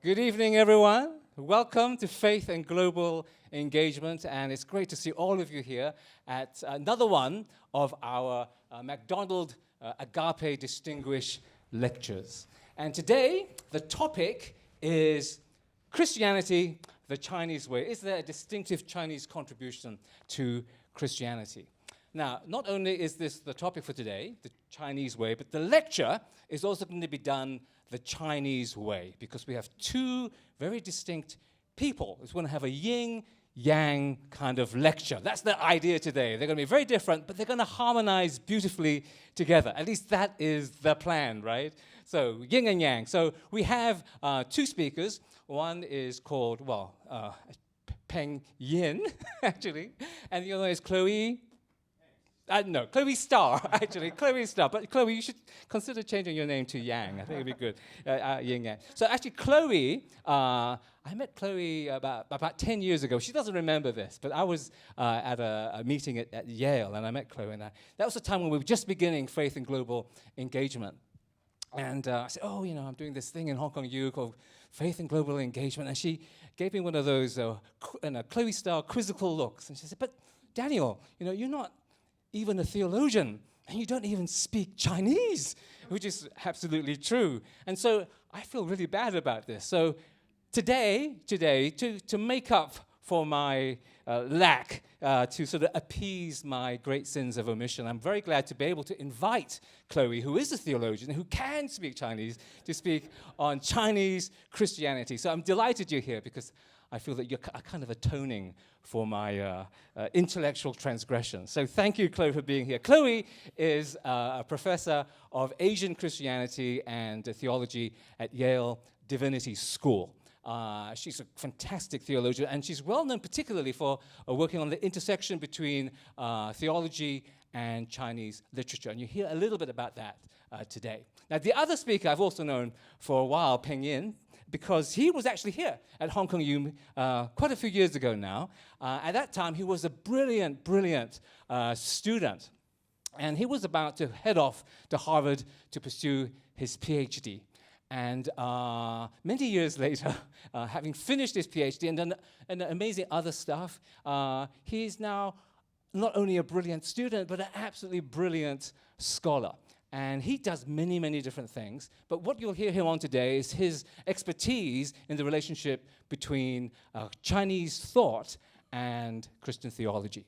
Good evening, everyone. Welcome to Faith and Global Engagement, and it's great to see all of you here at another one of our MacDonald Agape Distinguished Lectures. And today, the topic is Christianity, the Chinese way. Is there a distinctive Chinese contribution to Christianity? Now, not only is this the topic for today, the Chinese way, but the lecture is also going to be done the Chinese way, because we have two very distinct people. It's going to have a yin-yang kind of lecture. That's the idea today. They're going to be very different, but they're going to harmonize beautifully together. At least that is the plan, right? So yin and yang. So we have two speakers. One is called, Peng Yin, actually, and the other is Chloë. No, Chloë Starr, actually, Chloë Starr. But Chloë, you should consider changing your name to Yang. I think it'd be good, Yin Yang. So actually, Chloë, I met Chloë about 10 years ago. She doesn't remember this, but I was at a meeting at Yale, and I met Chloë. And that was the time when we were just beginning Faith and Global Engagement. And I said, I'm doing this thing in Hong Kong U called Faith and Global Engagement. And she gave me one of those Chloë Starr quizzical looks. And she said, but Daniel, you're not even a theologian, and you don't even speak Chinese, which is absolutely true. And so I feel really bad about this. So today, to make up for my lack, to sort of appease my great sins of omission, I'm very glad to be able to invite Chloë, who is a theologian, who can speak Chinese, to speak on Chinese Christianity. So I'm delighted you're here, because I feel that you're kind of atoning for my intellectual transgression. So thank you, Chloë, for being here. Chloë is a professor of Asian Christianity and theology at Yale Divinity School. She's a fantastic theologian, and she's well known particularly for working on the intersection between theology and Chinese literature. And you hear a little bit about that today. Now, the other speaker I've also known for a while, Peng Yin, because he was actually here at Hong Kong U quite a few years ago now. At that time, he was a brilliant student. And he was about to head off to Harvard to pursue his PhD. And many years later, having finished his PhD and done amazing other stuff, he's now not only a brilliant student, but an absolutely brilliant scholar. And he does many different things. But what you'll hear him on today is his expertise in the relationship between Chinese thought and Christian theology.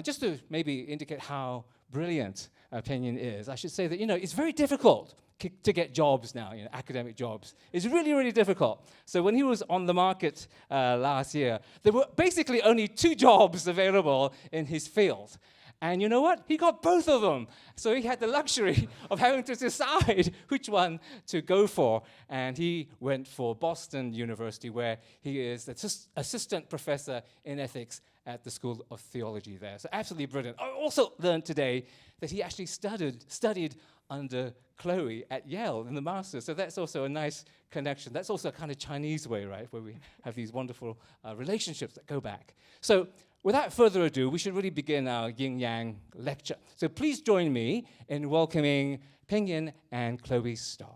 Just to maybe indicate how brilliant Peng Yin is, I should say that, it's very difficult to get jobs now, academic jobs. It's really difficult. So when he was on the market last year, there were basically only 2 jobs available in his field. And you know what? He got both of them. So he had the luxury of having to decide which one to go for. And he went for Boston University, where he is the assistant professor in ethics at the School of Theology there. So absolutely brilliant. I also learned today that he actually studied under Chloë at Yale in the master's. So that's also a nice connection. That's also a kind of Chinese way, right, where we have these wonderful relationships that go back. So without further ado, we should really begin our yin-yang lecture. So please join me in welcoming Peng Yin and Chloë Starr.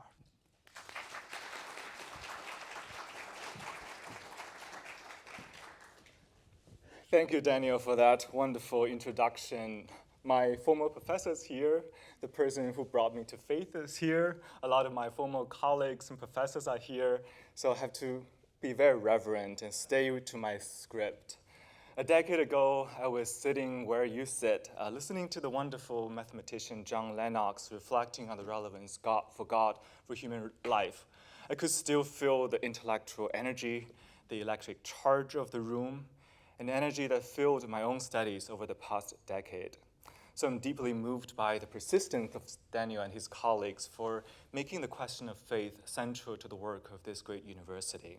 Thank you, Daniel, for that wonderful introduction. My former professor is here. The person who brought me to faith is here. A lot of my former colleagues and professors are here. So I have to be very reverent and stay to my script. A decade ago, I was sitting where you sit, listening to the wonderful mathematician John Lennox reflecting on the relevance for God for human life. I could still feel the intellectual energy, the electric charge of the room, an energy that filled my own studies over the past decade. So I'm deeply moved by the persistence of Daniel and his colleagues for making the question of faith central to the work of this great university.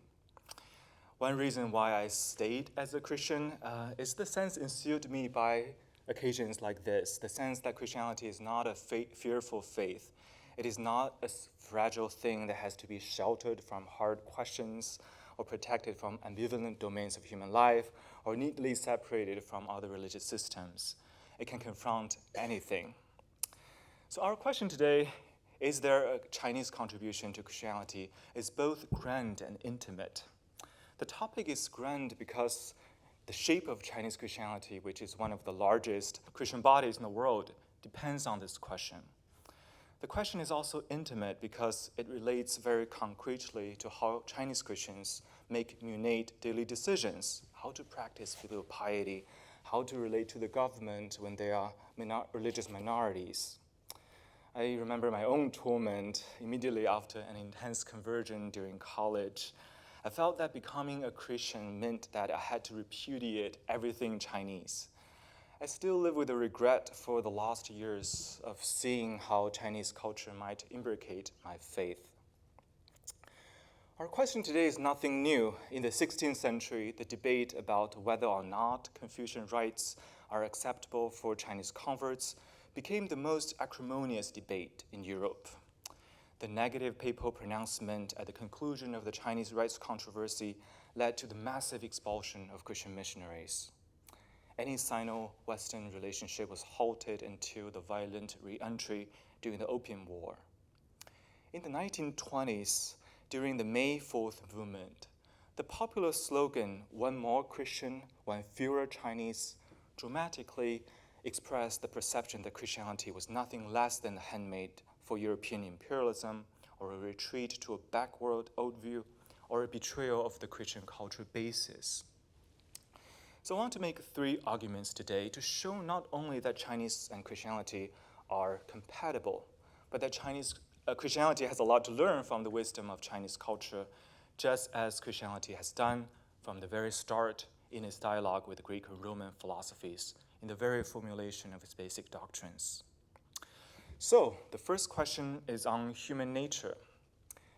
One reason why I stayed as a Christian is the sense ensued me by occasions like this, the sense that Christianity is not a fearful faith. It is not a fragile thing that has to be sheltered from hard questions or protected from ambivalent domains of human life or neatly separated from other religious systems. It can confront anything. So our question today Is there a Chinese contribution to Christianity? Is both grand and intimate. The topic is grand because the shape of Chinese Christianity, which is one of the largest Christian bodies in the world, depends on this question. The question is also intimate because it relates very concretely to how Chinese Christians make munate daily decisions, how to practice filial piety, how to relate to the government when they are religious minorities. I remember my own torment immediately after an intense conversion during college. I felt that becoming a Christian meant that I had to repudiate everything Chinese. I still live with a regret for the last years of seeing how Chinese culture might imbricate my faith. Our question today is nothing new. In the 16th century, the debate about whether or not Confucian rites are acceptable for Chinese converts became the most acrimonious debate in Europe. The negative papal pronouncement at the conclusion of the Chinese rites controversy led to the massive expulsion of Christian missionaries. Any Sino-Western relationship was halted until the violent re-entry during the Opium War. In the 1920s, during the May 4th movement, the popular slogan, "One more Christian, one fewer Chinese," dramatically expressed the perception that Christianity was nothing less than a handmaid for European imperialism, or a retreat to a backward old view, or a betrayal of the Christian cultural basis. So I want to make 3 arguments today to show not only that Chinese and Christianity are compatible, but that Christianity has a lot to learn from the wisdom of Chinese culture, just as Christianity has done from the very start in its dialogue with Greek and Roman philosophies, in the very formulation of its basic doctrines. So, the first question is on human nature.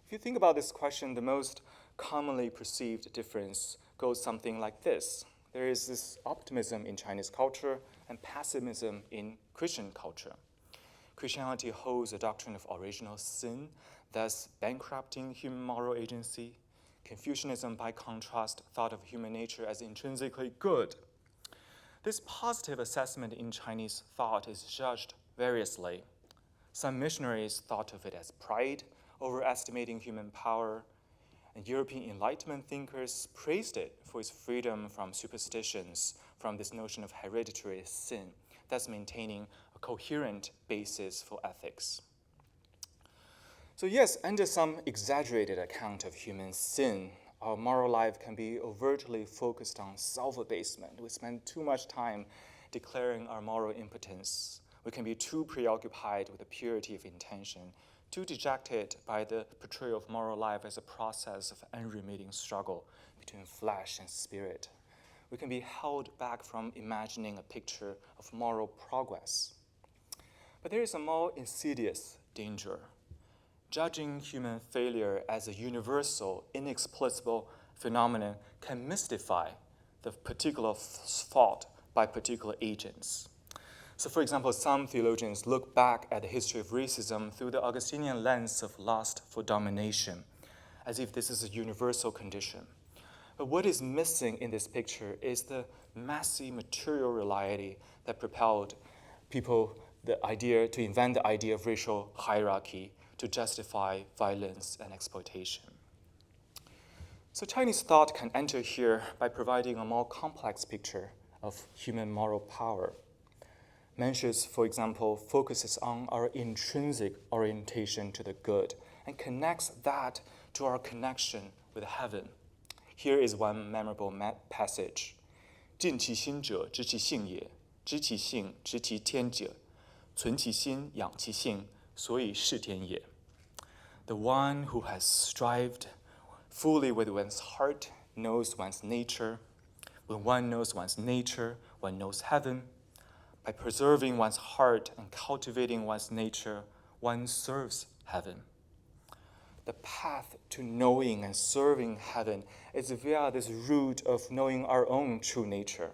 If you think about this question, the most commonly perceived difference goes something like this. There is this optimism in Chinese culture and pessimism in Christian culture. Christianity holds a doctrine of original sin, thus bankrupting human moral agency. Confucianism, by contrast, thought of human nature as intrinsically good. This positive assessment in Chinese thought is judged variously. Some missionaries thought of it as pride, overestimating human power, and European Enlightenment thinkers praised it for its freedom from superstitions, from this notion of hereditary sin, thus maintaining a coherent basis for ethics. So yes, under some exaggerated account of human sin, our moral life can be overtly focused on self-abasement. We spend too much time declaring our moral impotence. We can be too preoccupied with the purity of intention, too dejected by the portrayal of moral life as a process of unremitting struggle between flesh and spirit. We can be held back from imagining a picture of moral progress. But there is a more insidious danger. Judging human failure as a universal, inexplicable phenomenon can mystify the particular fault by particular agents. So for example, some theologians look back at the history of racism through the Augustinian lens of lust for domination, as if this is a universal condition. But what is missing in this picture is the messy material reality that propelled people to invent the idea of racial hierarchy to justify violence and exploitation. So Chinese thought can enter here by providing a more complex picture of human moral power. Mencius, for example, focuses on our intrinsic orientation to the good and connects that to our connection with heaven. Here is one memorable passage. 尽其心者，知其性也；知其性，知其天者。存其心，养其性，所以是天也. The one who has strived fully with one's heart knows one's nature. When one knows one's nature, one knows heaven. By preserving one's heart and cultivating one's nature, one serves heaven. The path to knowing and serving heaven is via this route of knowing our own true nature.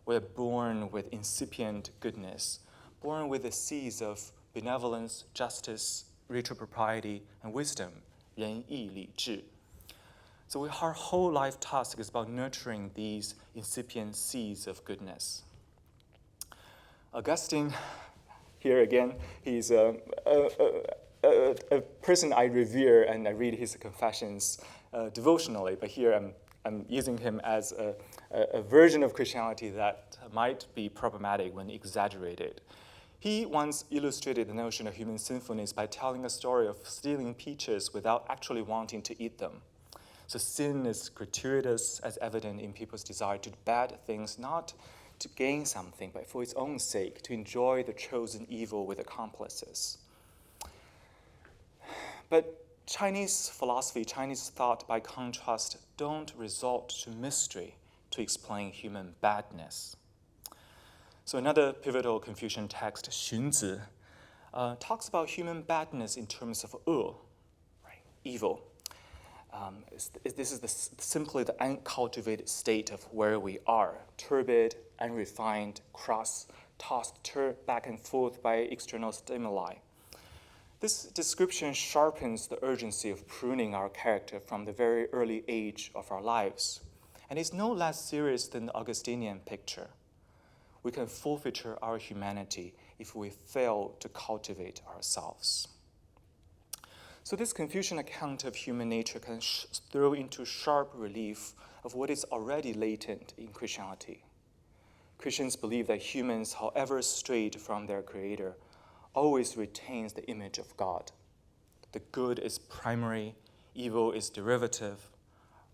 We're born with incipient goodness, born with the seeds of benevolence, justice, ritual propriety, and wisdom, 仁义礼智. So our whole life task is about nurturing these incipient seeds of goodness. Augustine, here again, he's a person I revere, and I read his confessions devotionally, but here I'm using him as a version of Christianity that might be problematic when exaggerated. He once illustrated the notion of human sinfulness by telling a story of stealing peaches without actually wanting to eat them. So sin is gratuitous, as evident in people's desire to do bad things, not to gain something, but for its own sake, to enjoy the chosen evil with accomplices. But Chinese philosophy, Chinese thought, by contrast, don't resort to mystery to explain human badness. So another pivotal Confucian text, Xunzi, talks about human badness in terms of 恶, right? Evil. This is simply the uncultivated state of where we are, turbid, unrefined, cross, tossed back and forth by external stimuli. This description sharpens the urgency of pruning our character from the very early age of our lives, and is no less serious than the Augustinian picture. We can forfeiture our humanity if we fail to cultivate ourselves. So this Confucian account of human nature can throw into sharp relief of what is already latent in Christianity. Christians believe that humans, however strayed from their Creator, always retains the image of God. The good is primary, evil is derivative.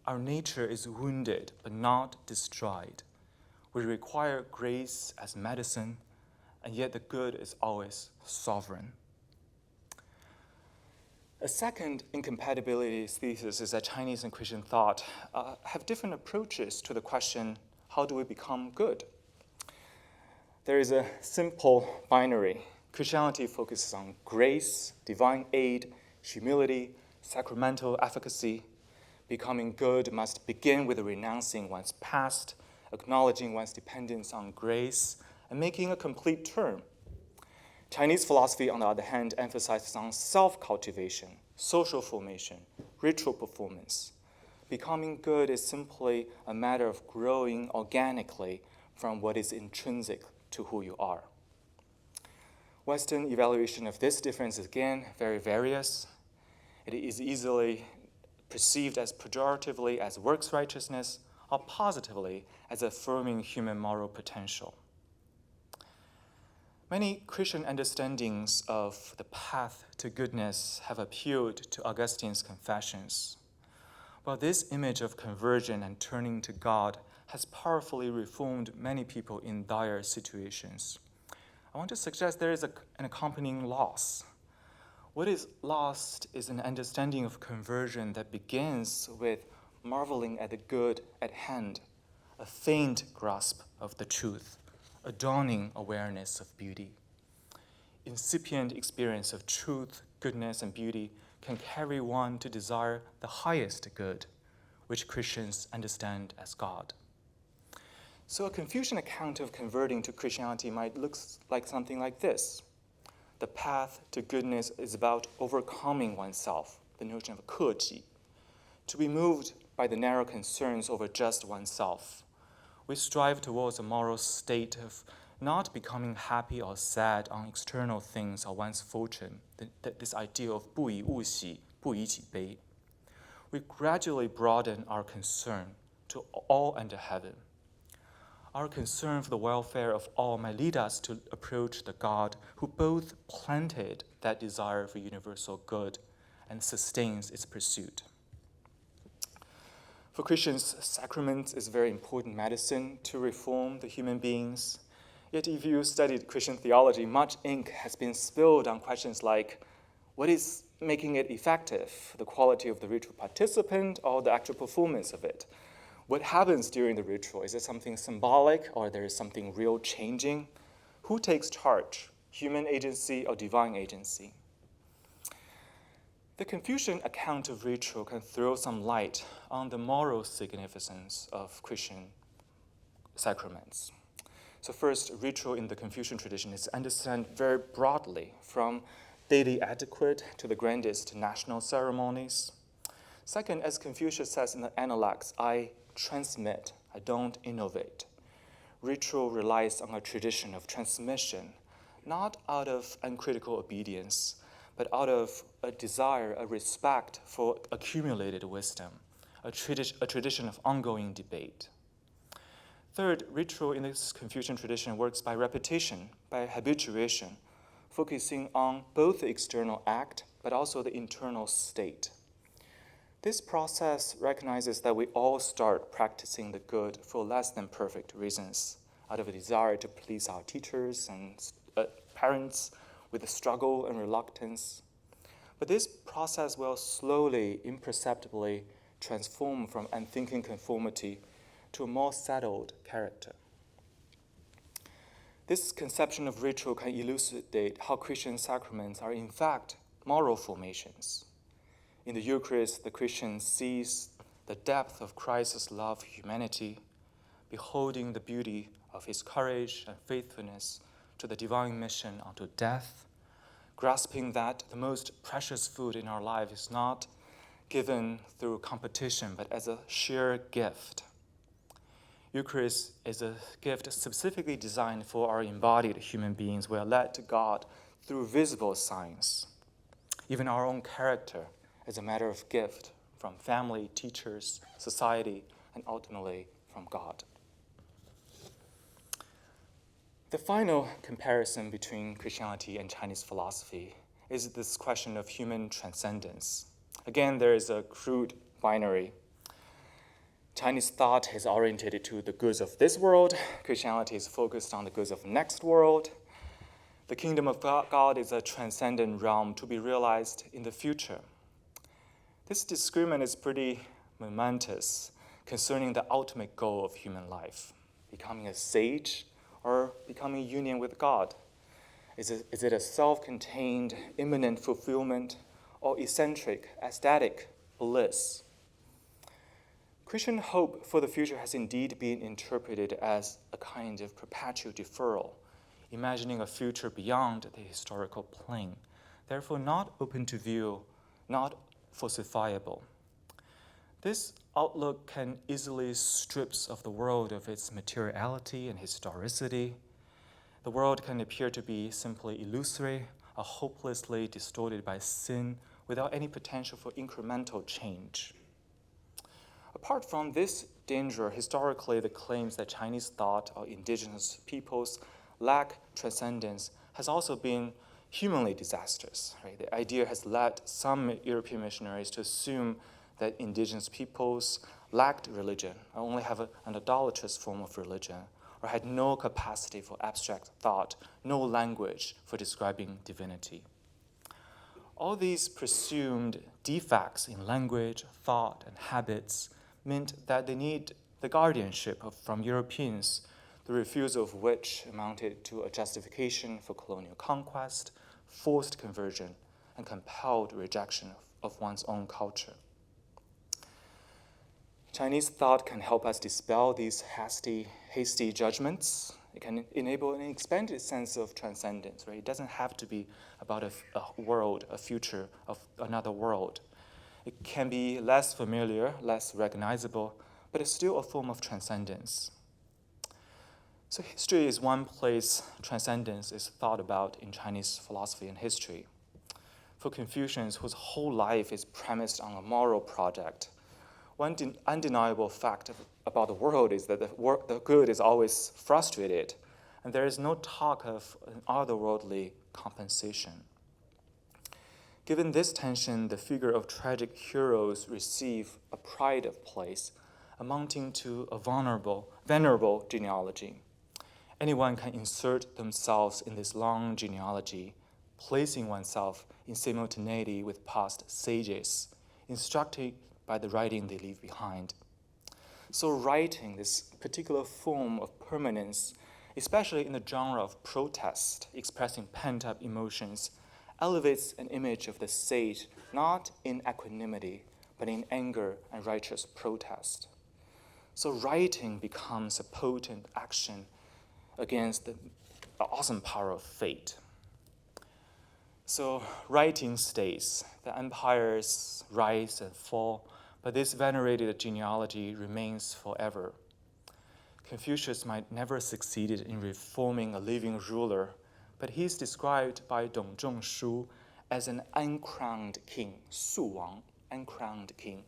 Our nature is wounded but not destroyed. We require grace as medicine, and yet the good is always sovereign. A second incompatibility thesis is that Chinese and Christian thought have different approaches to the question, how do we become good? There is a simple binary. Christianity focuses on grace, divine aid, humility, sacramental efficacy. Becoming good must begin with renouncing one's past, acknowledging one's dependence on grace, and making a complete turn. Chinese philosophy, on the other hand, emphasizes on self-cultivation, social formation, ritual performance. Becoming good is simply a matter of growing organically from what is intrinsic to who you are. Western evaluation of this difference is, again, very various. It is easily perceived as pejoratively as works righteousness, or positively as affirming human moral potential. Many Christian understandings of the path to goodness have appealed to Augustine's Confessions. While this image of conversion and turning to God has powerfully reformed many people in dire situations, I want to suggest there is an accompanying loss. What is lost is an understanding of conversion that begins with marveling at the good at hand, a faint grasp of the truth, a dawning awareness of beauty. Incipient experience of truth, goodness, and beauty can carry one to desire the highest good, which Christians understand as God. So a Confucian account of converting to Christianity might look like something like this. The path to goodness is about overcoming oneself, the notion of 克己, to be moved by the narrow concerns over just oneself. We strive towards a moral state of not becoming happy or sad on external things or one's fortune, this idea of 不以物喜,不以己悲. We gradually broaden our concern to all under heaven. Our concern for the welfare of all might lead us to approach the God who both planted that desire for universal good and sustains its pursuit. For Christians, sacraments is very important medicine to reform the human beings. Yet if you studied Christian theology, much ink has been spilled on questions like, what is making it effective? The quality of the ritual participant or the actual performance of it? What happens during the ritual? Is it something symbolic or there is something real changing? Who takes charge, human agency or divine agency? The Confucian account of ritual can throw some light on the moral significance of Christian sacraments. So first, ritual in the Confucian tradition is understood very broadly, from daily etiquette to the grandest national ceremonies. Second, as Confucius says in the Analects, I transmit, I don't innovate. Ritual relies on a tradition of transmission, not out of uncritical obedience, but out of a desire, a respect for accumulated wisdom, a tradition of ongoing debate. Third, ritual in this Confucian tradition works by repetition, by habituation, focusing on both the external act but also the internal state. This process recognizes that we all start practicing the good for less than perfect reasons, out of a desire to please our teachers and parents, with a struggle and reluctance. But this process will slowly, imperceptibly transform from unthinking conformity to a more settled character. This conception of ritual can elucidate how Christian sacraments are in fact moral formations. In the Eucharist, the Christian sees the depth of Christ's love for humanity, beholding the beauty of his courage and faithfulness to the divine mission unto death, grasping that the most precious food in our life is not given through competition, but as a sheer gift. Eucharist is a gift specifically designed for our embodied human beings. We are led to God through visible signs. Even our own character is a matter of gift from family, teachers, society, and ultimately from God. The final comparison between Christianity and Chinese philosophy is this question of human transcendence. Again, there is a crude binary. Chinese thought is oriented to the goods of this world. Christianity is focused on the goods of the next world. The kingdom of God is a transcendent realm to be realized in the future. This disagreement is pretty momentous concerning the ultimate goal of human life, becoming a sage or becoming union with God. Is it a self-contained, immanent fulfillment or eccentric, aesthetic bliss? Christian hope for the future has indeed been interpreted as a kind of perpetual deferral, imagining a future beyond the historical plane, therefore not open to view, not falsifiable. This outlook can easily strip of the world of its materiality and historicity. The world can appear to be simply illusory or hopelessly distorted by sin without any potential for incremental change. Apart from this danger, historically, the claims that Chinese thought or indigenous peoples lack transcendence has also been humanly disastrous. Right? The idea has led some European missionaries to assume that indigenous peoples lacked religion, or only have an idolatrous form of religion, or had no capacity for abstract thought, no language for describing divinity. All these presumed defects in language, thought, and habits meant that they need the guardianship from Europeans, the refusal of which amounted to a justification for colonial conquest, forced conversion, and compelled rejection of one's own culture. Chinese thought can help us dispel these hasty judgments. It can enable an expanded sense of transcendence, right? It doesn't have to be about a world, a future of another world. It can be less familiar, less recognizable, but it's still a form of transcendence. So history is one place transcendence is thought about in Chinese philosophy and history. For Confucians, whose whole life is premised on a moral project, one undeniable fact about the world is that the good is always frustrated, and there is no talk of an otherworldly compensation. Given this tension, the figure of tragic heroes receive a pride of place, amounting to a venerable genealogy. Anyone can insert themselves in this long genealogy, placing oneself in simultaneity with past sages, instructed by the writing they leave behind. So writing, this particular form of permanence, especially in the genre of protest, expressing pent-up emotions, elevates an image of the sage not in equanimity, but in anger and righteous protest. So writing becomes a potent action against the awesome power of fate. So writing stays. The empires rise and fall, but this venerated genealogy remains forever. Confucius might never succeeded in reforming a living ruler, but he is described by Dong Zhongshu as an uncrowned king, 肃王, uncrowned king,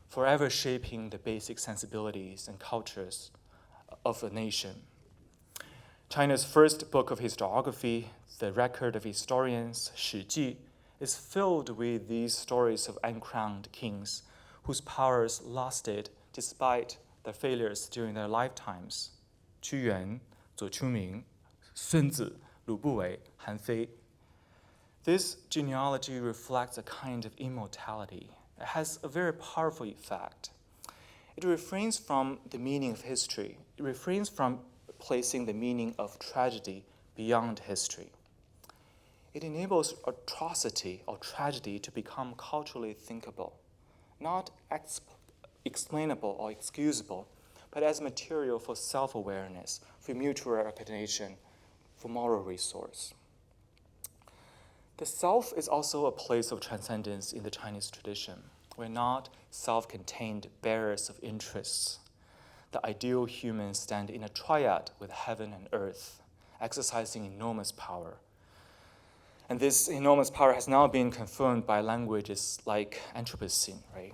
forever shaping the basic sensibilities and cultures of a nation. China's first book of historiography, the Record of Historians, 史记, is filled with these stories of uncrowned kings whose powers lasted despite their failures during their lifetimes. 屈原, 左丘明, 孙子, 鲁不韦, Han Fei. This genealogy reflects a kind of immortality. It has a very powerful effect. It refrains from the meaning of history. It refrains from placing the meaning of tragedy beyond history. It enables atrocity or tragedy to become culturally thinkable, not explainable or excusable, but as material for self-awareness, for mutual recognition, for moral resource. The self is also a place of transcendence in the Chinese tradition. We're not self-contained bearers of interests. The ideal humans stand in a triad with heaven and earth, exercising enormous power. And this enormous power has now been confirmed by languages like Anthropocene, right?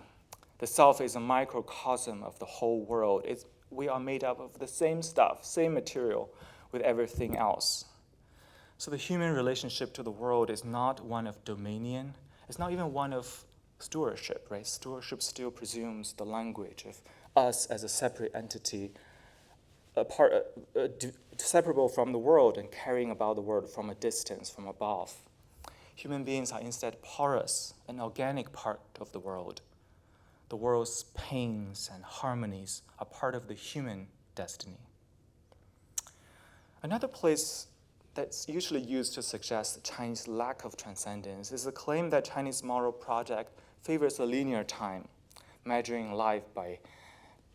The self is a microcosm of the whole world. We are made up of the same stuff, same material with everything else. So the human relationship to the world is not one of dominion. It's not even one of stewardship, right? Stewardship still presumes the language of us as a separate entity, separable from the world and carrying about the world from a distance, from above. Human beings are instead porous, an organic part of the world. The world's pains and harmonies are part of the human destiny. Another place that's usually used to suggest the Chinese lack of transcendence is the claim that Chinese moral project favors a linear time, measuring life by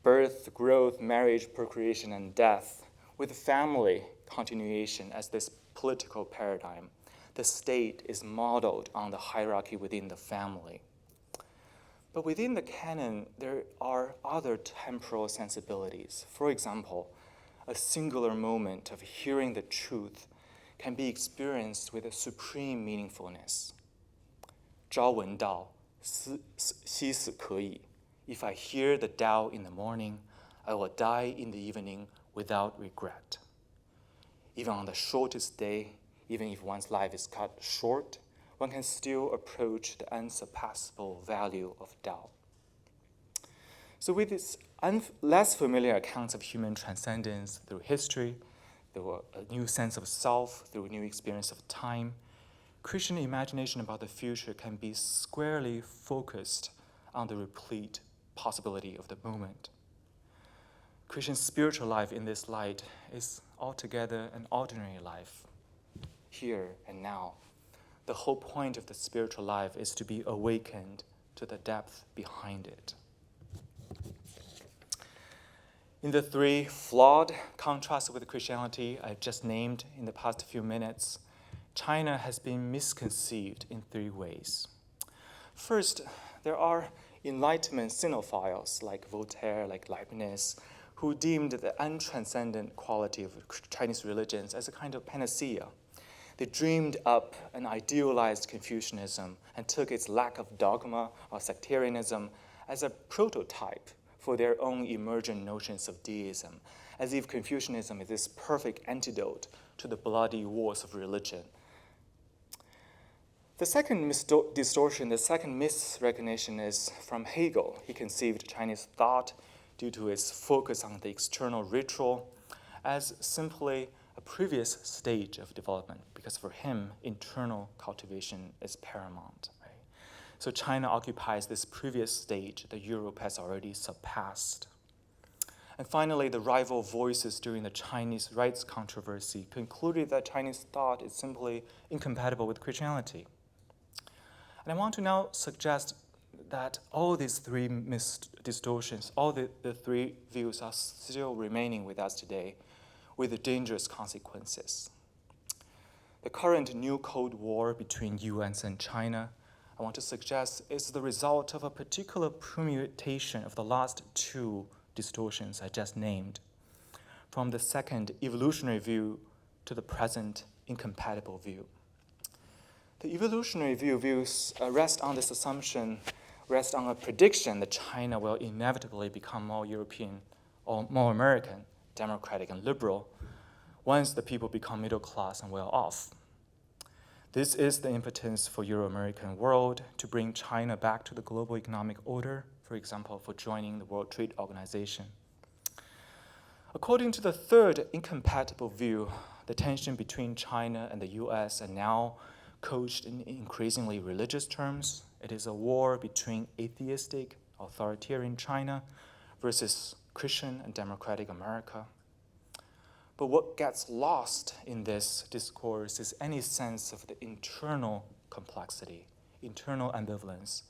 birth, growth, marriage, procreation, and death, with family continuation as this political paradigm. The state is modeled on the hierarchy within the family. But within the canon, there are other temporal sensibilities. For example, a singular moment of hearing the truth can be experienced with a supreme meaningfulness. 朝闻道，夕死可矣. If I hear the Tao in the morning, I will die in the evening without regret. Even on the shortest day, even if one's life is cut short, one can still approach the unsurpassable value of Tao. So with these less familiar accounts of human transcendence through history, through a new sense of self, through a new experience of time, Christian imagination about the future can be squarely focused on the replete possibility of the moment. Christian spiritual life in this light is altogether an ordinary life, here and now. The whole point of the spiritual life is to be awakened to the depth behind it. In the three flawed contrasts with Christianity I've just named in the past few minutes, China has been misconceived in three ways. First, there are Enlightenment sinophiles like Voltaire, like Leibniz, who deemed the untranscendent quality of Chinese religions as a kind of panacea. They dreamed up an idealized Confucianism and took its lack of dogma or sectarianism as a prototype for their own emergent notions of deism, as if Confucianism is this perfect antidote to the bloody wars of religion. The second distortion, the second misrecognition is from Hegel. He conceived Chinese thought due to its focus on the external ritual as simply a previous stage of development, because for him, internal cultivation is paramount. Right? So China occupies this previous stage that Europe has already surpassed. And finally, the rival voices during the Chinese rights controversy concluded that Chinese thought is simply incompatible with Christianity. And I want to now suggest that all these three distortions, all the three views are still remaining with us today with dangerous consequences. The current new Cold War between US and China, I want to suggest, is the result of a particular permutation of the last two distortions I just named, from the second evolutionary view to the present incompatible view. The evolutionary views rest on this assumption, rest on a prediction that China will inevitably become more European or more American, democratic and liberal, once the people become middle class and well off. This is the impetus for Euro-American world to bring China back to the global economic order, for example, for joining the World Trade Organization. According to the third incompatible view, the tension between China and the US are now couched in increasingly religious terms. It is a war between atheistic, authoritarian China versus Christian and democratic America. But what gets lost in this discourse is any sense of the internal complexity, internal ambivalence,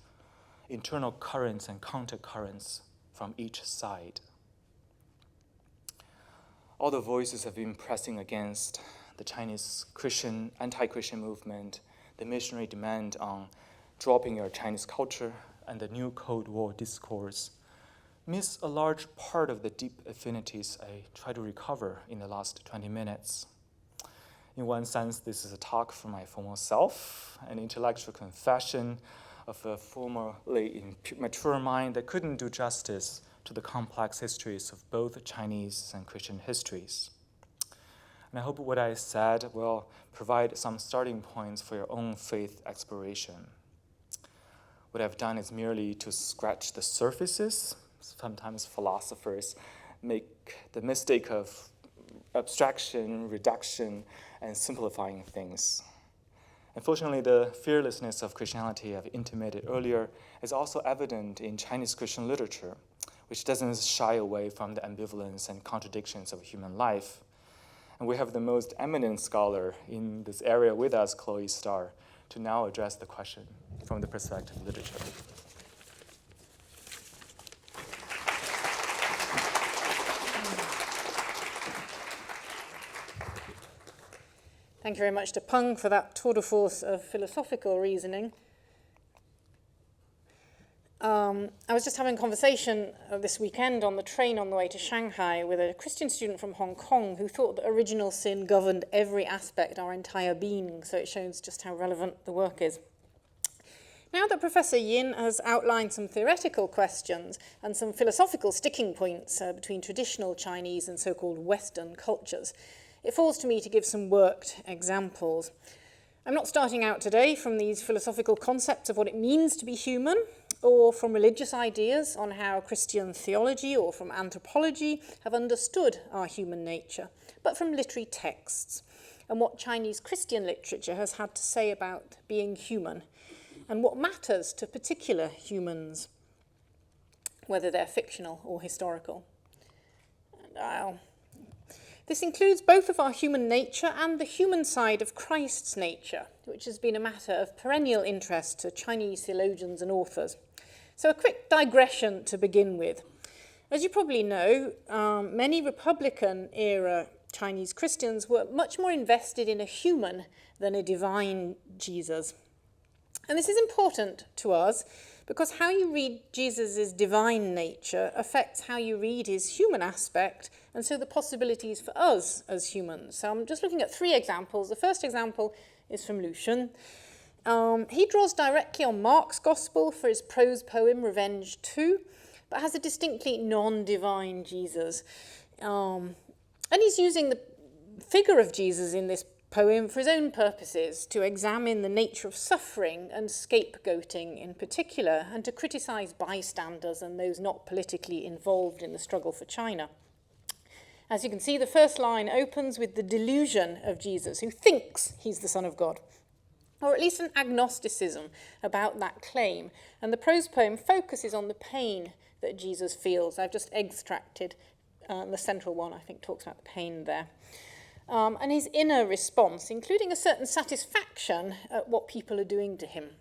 internal currents and countercurrents from each side. All the voices have been pressing against the Chinese Christian, anti-Christian movement, the missionary demand on dropping your Chinese culture, and the new Cold War discourse miss a large part of the deep affinities I try to recover in the last 20 minutes. In one sense, this is a talk for my former self, an intellectual confession of a formerly mature mind that couldn't do justice to the complex histories of both Chinese and Christian histories. And I hope what I said will provide some starting points for your own faith exploration. What I've done is merely to scratch the surfaces. Sometimes philosophers make the mistake of abstraction, reduction, and simplifying things. Unfortunately, the fearlessness of Christianity I've intimated earlier is also evident in Chinese Christian literature, which doesn't shy away from the ambivalence and contradictions of human life. And we have the most eminent scholar in this area with us, Chloë Starr, to now address the question from the perspective of literature. Thank you very much to Peng for that tour de force of philosophical reasoning. I was just having a conversation this weekend on the train on the way to Shanghai with a Christian student from Hong Kong who thought that original sin governed every aspect of our entire being, so it shows just how relevant the work is. Now that Professor Yin has outlined some theoretical questions and some philosophical sticking points between traditional Chinese and so-called Western cultures, it falls to me to give some worked examples. I'm not starting out today from these philosophical concepts of what it means to be human, or from religious ideas on how Christian theology or from anthropology have understood our human nature, but from literary texts and what Chinese Christian literature has had to say about being human and what matters to particular humans, whether they're fictional or historical. This includes both of our human nature and the human side of Christ's nature, which has been a matter of perennial interest to Chinese theologians and authors. So a quick digression to begin with. As you probably know, many Republican-era Chinese Christians were much more invested in a human than a divine Jesus. And this is important to us because how you read Jesus' divine nature affects how you read his human aspect, and so the possibilities for us as humans. So I'm just looking at 3 examples. The first example is from Lucian. He draws directly on Mark's Gospel for his prose poem Revenge 2, but has a distinctly non-divine Jesus. And he's using the figure of Jesus in this poem for his own purposes, to examine the nature of suffering and scapegoating in particular, and to criticize bystanders and those not politically involved in the struggle for China. As you can see, the first line opens with the delusion of Jesus, who thinks he's the Son of God, or at least an agnosticism about that claim. And the prose poem focuses on the pain that Jesus feels. I've just extracted the central one, I think, talks about the pain there. And his inner response, including a certain satisfaction at what people are doing to him.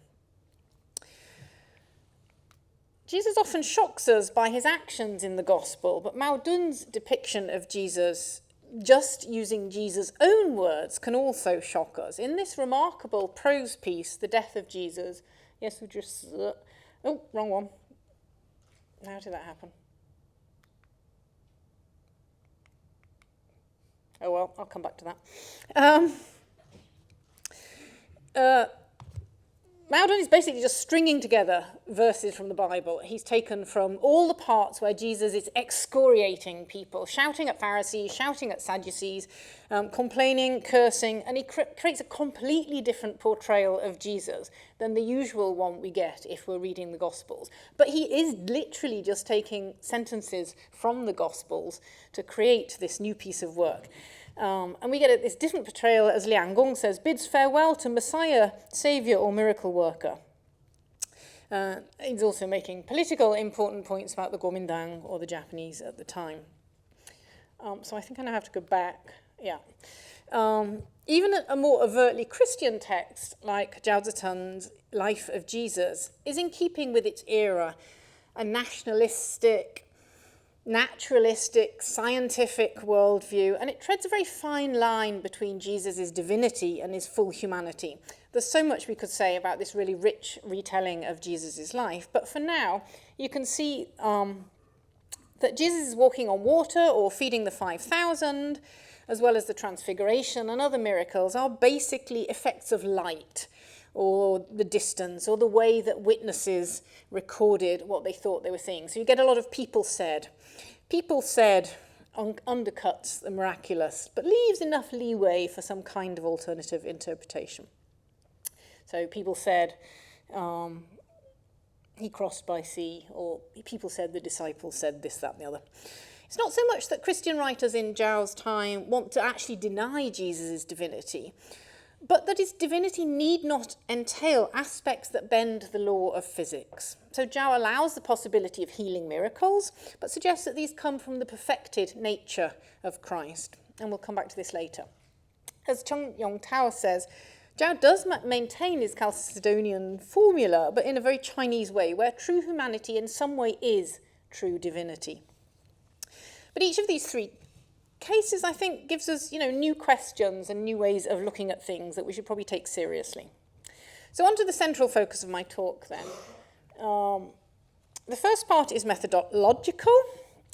Jesus often shocks us by his actions in the Gospel, but Mao Dun's depiction of Jesus, just using Jesus' own words, can also shock us. In this remarkable prose piece, The Death of Jesus, yes, we just... oh, wrong one. How did that happen? Oh, well, I'll come back to that. Mao Dun is basically just stringing together verses from the Bible. He's taken from all the parts where Jesus is excoriating people, shouting at Pharisees, shouting at Sadducees, complaining, cursing, and he creates a completely different portrayal of Jesus than the usual one we get if we're reading the Gospels. But he is literally just taking sentences from the Gospels to create this new piece of work. And we get this different portrayal, as Liang Gong says, bids farewell to Messiah, Saviour or miracle worker. He's also making political important points about the Kuomintang or the Japanese at the time. So I think I now have to go back. Yeah. Even a more overtly Christian text like Zhao Zitun's Life of Jesus is in keeping with its era, a nationalistic, naturalistic, scientific worldview, and it treads a very fine line between Jesus' divinity and his full humanity. There's so much we could say about this really rich retelling of Jesus' life, but for now, you can see that Jesus is walking on water or feeding the 5,000, as well as the transfiguration and other miracles, are basically effects of light, or the distance, or the way that witnesses recorded what they thought they were seeing. So you get a lot of people said. People said undercuts the miraculous, but leaves enough leeway for some kind of alternative interpretation. So people said he crossed by sea, or people said the disciples said this, that, and the other. It's not so much that Christian writers in Zhao's time want to actually deny Jesus' divinity, but that his divinity need not entail aspects that bend the law of physics. So Zhao allows the possibility of healing miracles, but suggests that these come from the perfected nature of Christ. And we'll come back to this later. As Cheng Yongtao says, Zhao does maintain his Chalcedonian formula, but in a very Chinese way, where true humanity in some way is true divinity. But each of these three cases, I think, gives us, new questions and new ways of looking at things that we should probably take seriously. So on to the central focus of my talk then. The first part is methodological,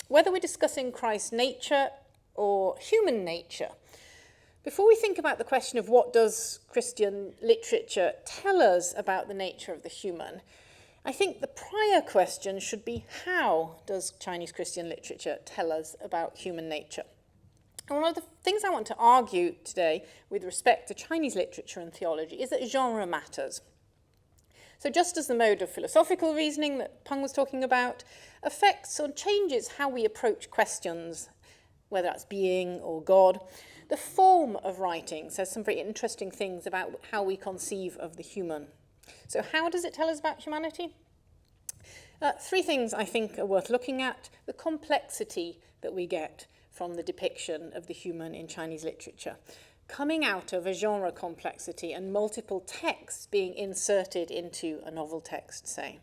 whether we're discussing Christ's nature or human nature. Before we think about the question of what does Christian literature tell us about the nature of the human, I think the prior question should be, how does Chinese Christian literature tell us about human nature? And one of the things I want to argue today with respect to Chinese literature and theology is that genre matters. So just as the mode of philosophical reasoning that Peng was talking about affects or changes how we approach questions, whether that's being or God, the form of writing says some very interesting things about how we conceive of the human. So how does it tell us about humanity? Three things I think are worth looking at: the complexity that we get from the depiction of the human in Chinese literature, coming out of a genre complexity and multiple texts being inserted into a novel text, say.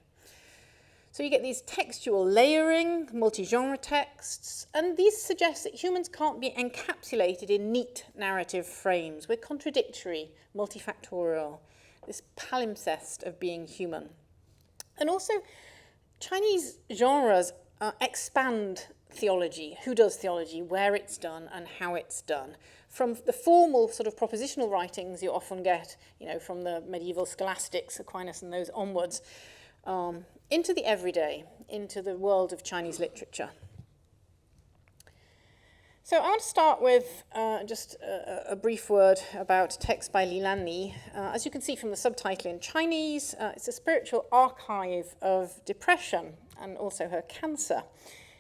So you get these textual layering, multi-genre texts, and these suggest that humans can't be encapsulated in neat narrative frames. We're contradictory, multifactorial, this palimpsest of being human. And also, Chinese genres expand theology, who does theology, where it's done, and how it's done. From the formal sort of propositional writings you often get, from the medieval scholastics, Aquinas and those onwards, into the everyday, into the world of Chinese literature. So I want to start with just a brief word about a text by Li Lanli. As you can see from the subtitle in Chinese, it's a spiritual archive of depression and also her cancer.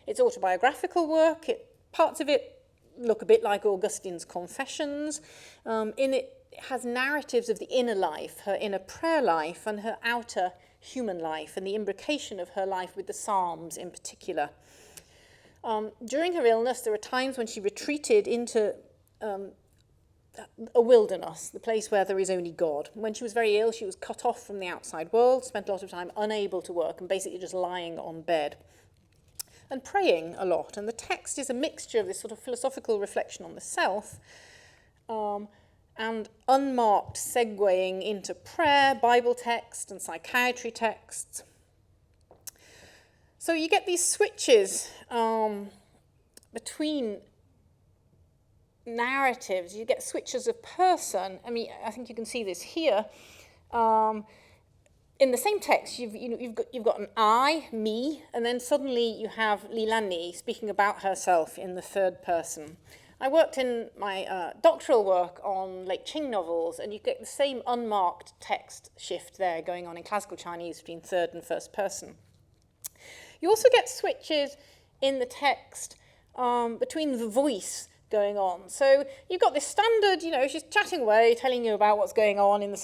It's autobiographical work. Parts of it look a bit like Augustine's Confessions. In it has narratives of the inner life, her inner prayer life, and her outer human life, and the imbrication of her life with the Psalms in particular. During her illness, there were times when she retreated into a wilderness, the place where there is only God. When she was very ill, she was cut off from the outside world, spent a lot of time unable to work, and basically just lying on bed and praying a lot. And the text is a mixture of this sort of philosophical reflection on the self and unmarked segueing into prayer, Bible text, and psychiatry texts. So you get these switches between narratives. You get switches of person. I mean, I think you can see this here. in the same text, you've got an I, me, and then suddenly you have Li Lanni speaking about herself in the third person. I worked in my doctoral work on Late Qing novels, and you get the same unmarked text shift there going on in classical Chinese between third and first person. You also get switches in the text between the voice going on. So you've got this standard, she's chatting away, telling you about what's going on in the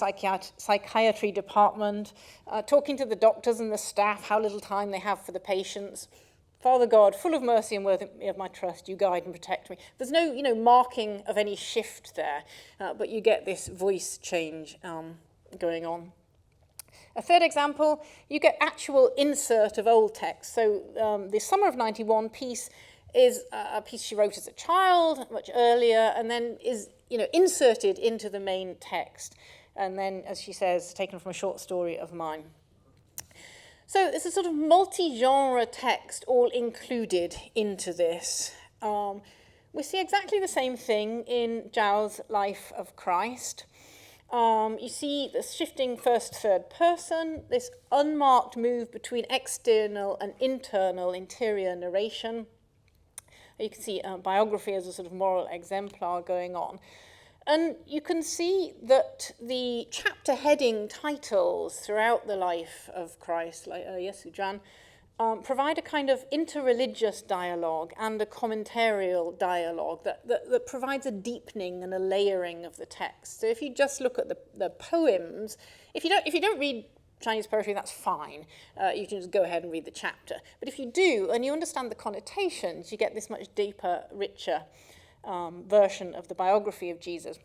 psychiatry department, talking to the doctors and the staff, how little time they have for the patients. Father God, full of mercy and worthy of my trust, you guide and protect me. There's no, marking of any shift there, but you get this voice change going on. A third example, you get actual insert of old text. So the Summer of 91 piece is a piece she wrote as a child, much earlier, and then is, inserted into the main text. And then, as she says, taken from a short story of mine. So it's a sort of multi-genre text all included into this. We see exactly the same thing in Zhao's Life of Christ. You see the shifting first, third person, this unmarked move between external and internal interior narration. You can see biography as a sort of moral exemplar going on. And you can see that the chapter heading titles throughout the life of Christ, like Yesu Zhan, provide a kind of interreligious dialogue and a commentarial dialogue that provides a deepening and a layering of the text. So if you just look at the poems, if you don't read Chinese poetry, that's fine. You can just go ahead and read the chapter. But if you do, and you understand the connotations, you get this much deeper, richer version of the biography of Jesus.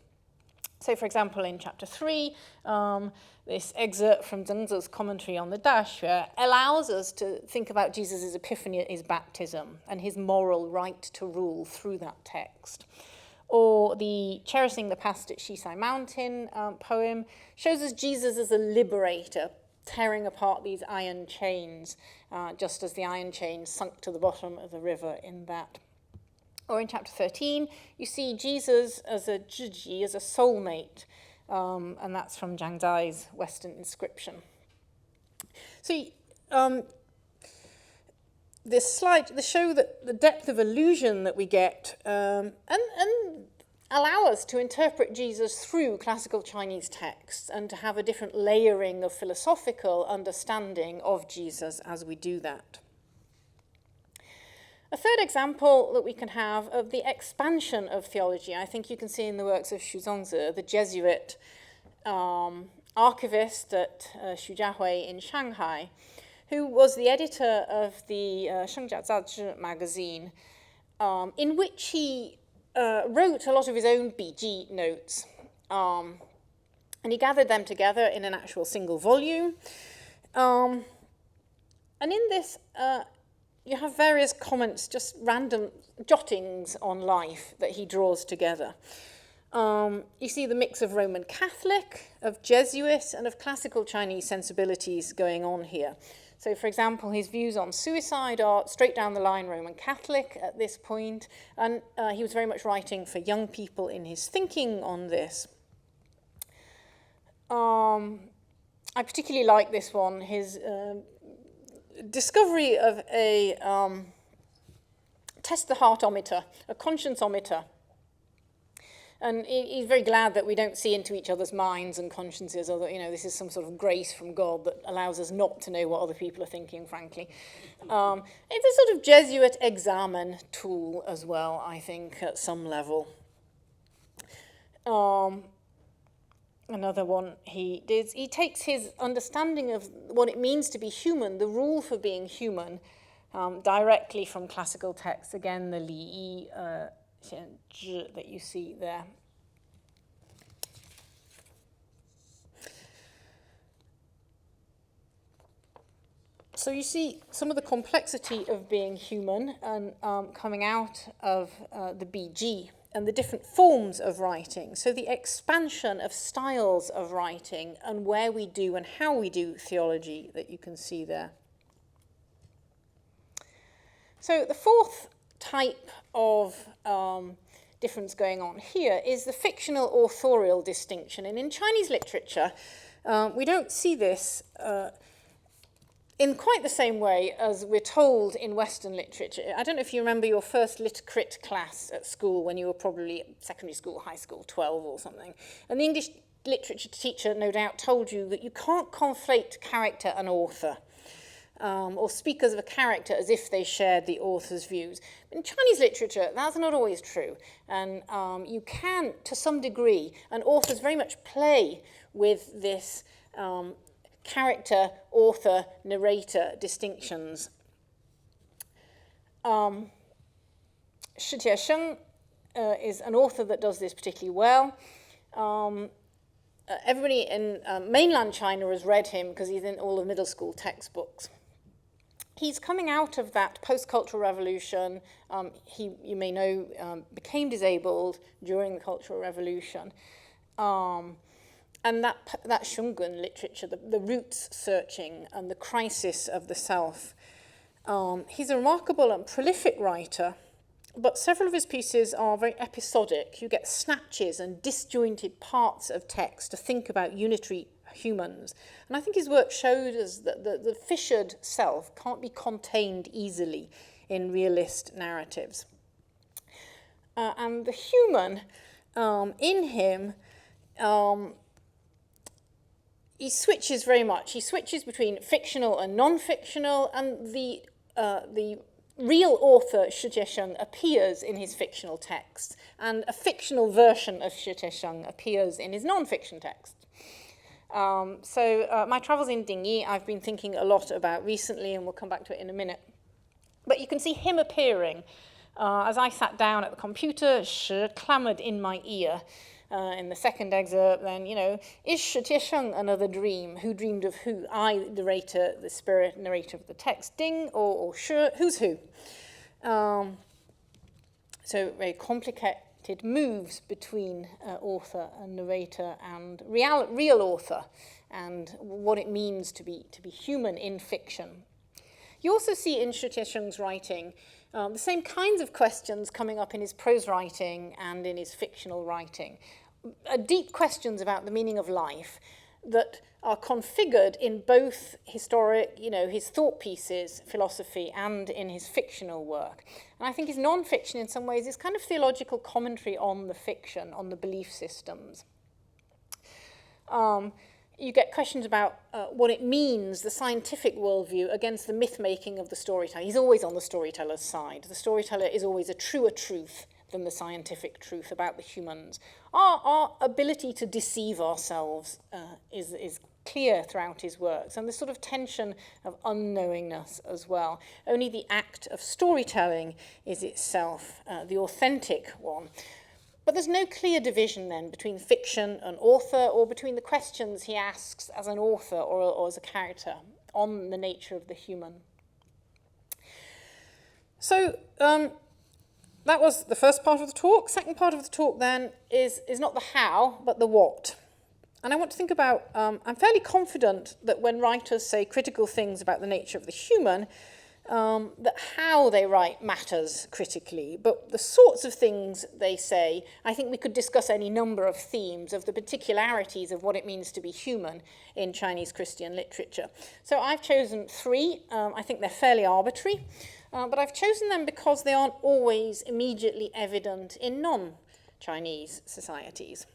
So, for example, in chapter 3, this excerpt from Zhengzi's commentary on the Daxue allows us to think about Jesus' epiphany at his baptism and his moral right to rule through that text. Or the Cherishing the Past at Shisai Mountain poem shows us Jesus as a liberator, tearing apart these iron chains, just as the iron chains sunk to the bottom of the river in that. Or in chapter 13, you see Jesus as a zhiji, as a soulmate, and that's from Zhang Zai's Western inscription. So this slide, they show that the depth of illusion that we get and allow us to interpret Jesus through classical Chinese texts and to have a different layering of philosophical understanding of Jesus as we do that. A third example that we can have of the expansion of theology, I think you can see in the works of Xu Zongzi, the Jesuit archivist at Xujiahui in Shanghai, who was the editor of the Shengjia Zazhi magazine, in which he wrote a lot of his own Biji notes. And he gathered them together in an actual single volume. And in this, you have various comments, just random jottings on life that he draws together. You see the mix of Roman Catholic, of Jesuit, and of classical Chinese sensibilities going on here. So, for example, his views on suicide are straight down the line Roman Catholic at this point, and he was very much writing for young people in his thinking on this. I particularly like this one, his discovery of a test the heartometer, a conscienceometer. And he's very glad that we don't see into each other's minds and consciences, or that, this is some sort of grace from God that allows us not to know what other people are thinking, frankly. It's a sort of Jesuit examen tool as well, I think, at some level. Another one he did, he takes his understanding of what it means to be human, the rule for being human, directly from classical texts. Again, the Li Yi that you see there. So you see some of the complexity of being human and coming out of the BG and the different forms of writing. So the expansion of styles of writing and where we do and how we do theology that you can see there. So the fourth type of difference going on here is the fictional authorial distinction. And in Chinese literature, we don't see this in quite the same way as we're told in Western literature. I don't know if you remember your first lit crit class at school when you were probably secondary school, high school, 12 or something. And the English literature teacher no doubt told you that you can't conflate character and author, or speak of a character as if they shared the author's views. In Chinese literature, that's not always true. And you can, to some degree, and authors very much play with this character, author, narrator distinctions. Shi Jiesheng is an author that does this particularly well. Everybody in mainland China has read him because he's in all the middle school textbooks. He's coming out of that post-Cultural Revolution. He, you may know, became disabled during the Cultural Revolution. And that Shungun literature, the roots searching and the crisis of the self. He's a remarkable and prolific writer, but several of his pieces are very episodic. You get snatches and disjointed parts of text to think about unitary humans. And I think his work showed us that the fissured self can't be contained easily in realist narratives. And the human in him, he switches very much. He switches between fictional and non-fictional, and the real author Shi Jiesheng appears in his fictional texts, and a fictional version of Shi Jiesheng appears in his non-fiction text. So my travels in Dingyi, I've been thinking a lot about recently, and we'll come back to it in a minute. But you can see him appearing. As I sat down at the computer, Shi clamoured in my ear. In the second excerpt, then, you know, is Shi Jiesheng another dream? Who dreamed of who? I, the narrator, the spirit narrator of the text. Ding or Shi, who's who? So very complicated moves between author and narrator and real author, and what it means to be human in fiction. You also see in Shi Jiesheng's writing the same kinds of questions coming up in his prose writing and in his fictional writing. Deep questions about the meaning of life that are configured in both historic, you know, his thought pieces, philosophy, and in his fictional work. And I think his non-fiction in some ways is kind of theological commentary on the fiction, on the belief systems. You get questions about what it means, the scientific worldview, against the myth-making of the storyteller. He's always on the storyteller's side. The storyteller is always a truer truth than the scientific truth about the humans. Our ability to deceive ourselves is clear throughout his works, and this sort of tension of unknowingness as well. Only the act of storytelling is itself the authentic one. But there's no clear division then between fiction and author, or between the questions he asks as an author or as a character on the nature of the human. So that was the first part of the talk. Second part of the talk then is not the how, but the what. And I want to think about, I'm fairly confident that when writers say critical things about the nature of the human, that how they write matters critically, but the sorts of things they say, I think we could discuss any number of themes of the particularities of what it means to be human in Chinese Christian literature. So I've chosen three. I think they're fairly arbitrary, but I've chosen them because they aren't always immediately evident in non-Chinese societies.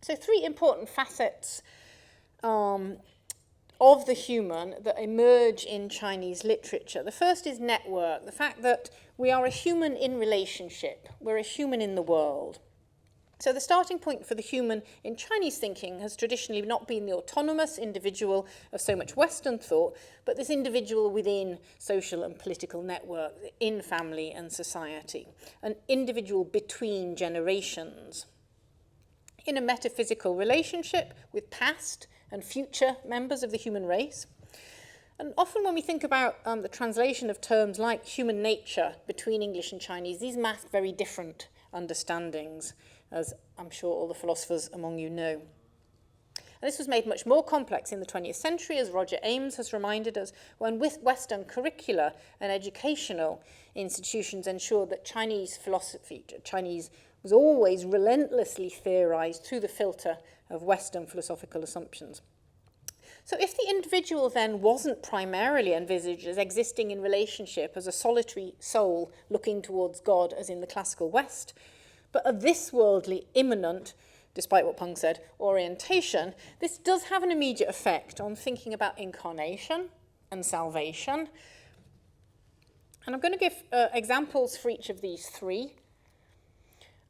So three important facets of the human that emerge in Chinese literature. The first is network, the fact that we are a human in relationship, we're a human in the world. So the starting point for the human in Chinese thinking has traditionally not been the autonomous individual of so much Western thought, but this individual within social and political network, in family and society, an individual between generations, in a metaphysical relationship with past and future members of the human race. And often when we think about the translation of terms like human nature between English and Chinese, these mask very different understandings, as I'm sure all the philosophers among you know. And this was made much more complex in the 20th century, as Roger Ames has reminded us, when with Western curricula and educational institutions ensured that Chinese philosophy, Chinese was always relentlessly theorized through the filter of Western philosophical assumptions. So if the individual then wasn't primarily envisaged as existing in relationship as a solitary soul looking towards God as in the classical West, but a this-worldly immanent, despite what Peng said, orientation, this does have an immediate effect on thinking about incarnation and salvation. And I'm going to give examples for each of these three.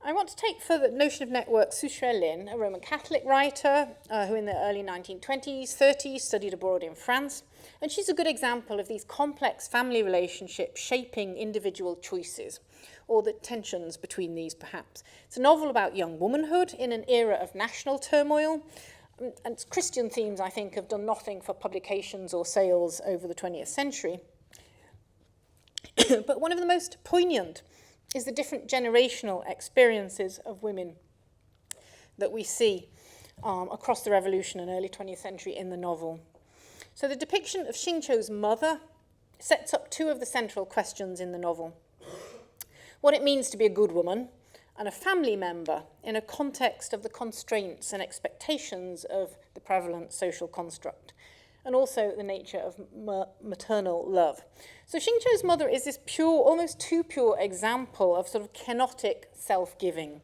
I want to take for the notion of network Su Xuelin, a Roman Catholic writer who in the early 1920s, 30s studied abroad in France. And she's a good example of these complex family relationships shaping individual choices, or the tensions between these perhaps. It's a novel about young womanhood in an era of national turmoil. And Christian themes, I think, have done nothing for publications or sales over the 20th century. But one of the most poignant is the different generational experiences of women that we see across the Revolution and early 20th century in the novel. So the depiction of Xingqiu's mother sets up two of the central questions in the novel. What it means to be a good woman and a family member in a context of the constraints and expectations of the prevalent social construct, and also the nature of maternal love. So Xingqiu's mother is this pure, almost too pure example of sort of kenotic self-giving.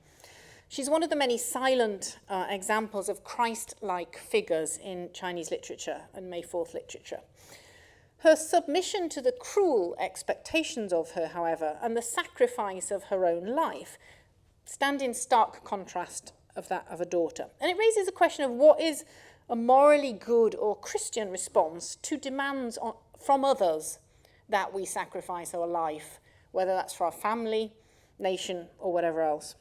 She's one of the many silent examples of Christ-like figures in Chinese literature and May 4th literature. Her submission to the cruel expectations of her, however, and the sacrifice of her own life stand in stark contrast of that of a daughter. And it raises a question of what is a morally good or Christian response to demands from others that we sacrifice our life, whether that's for our family, nation, or whatever else.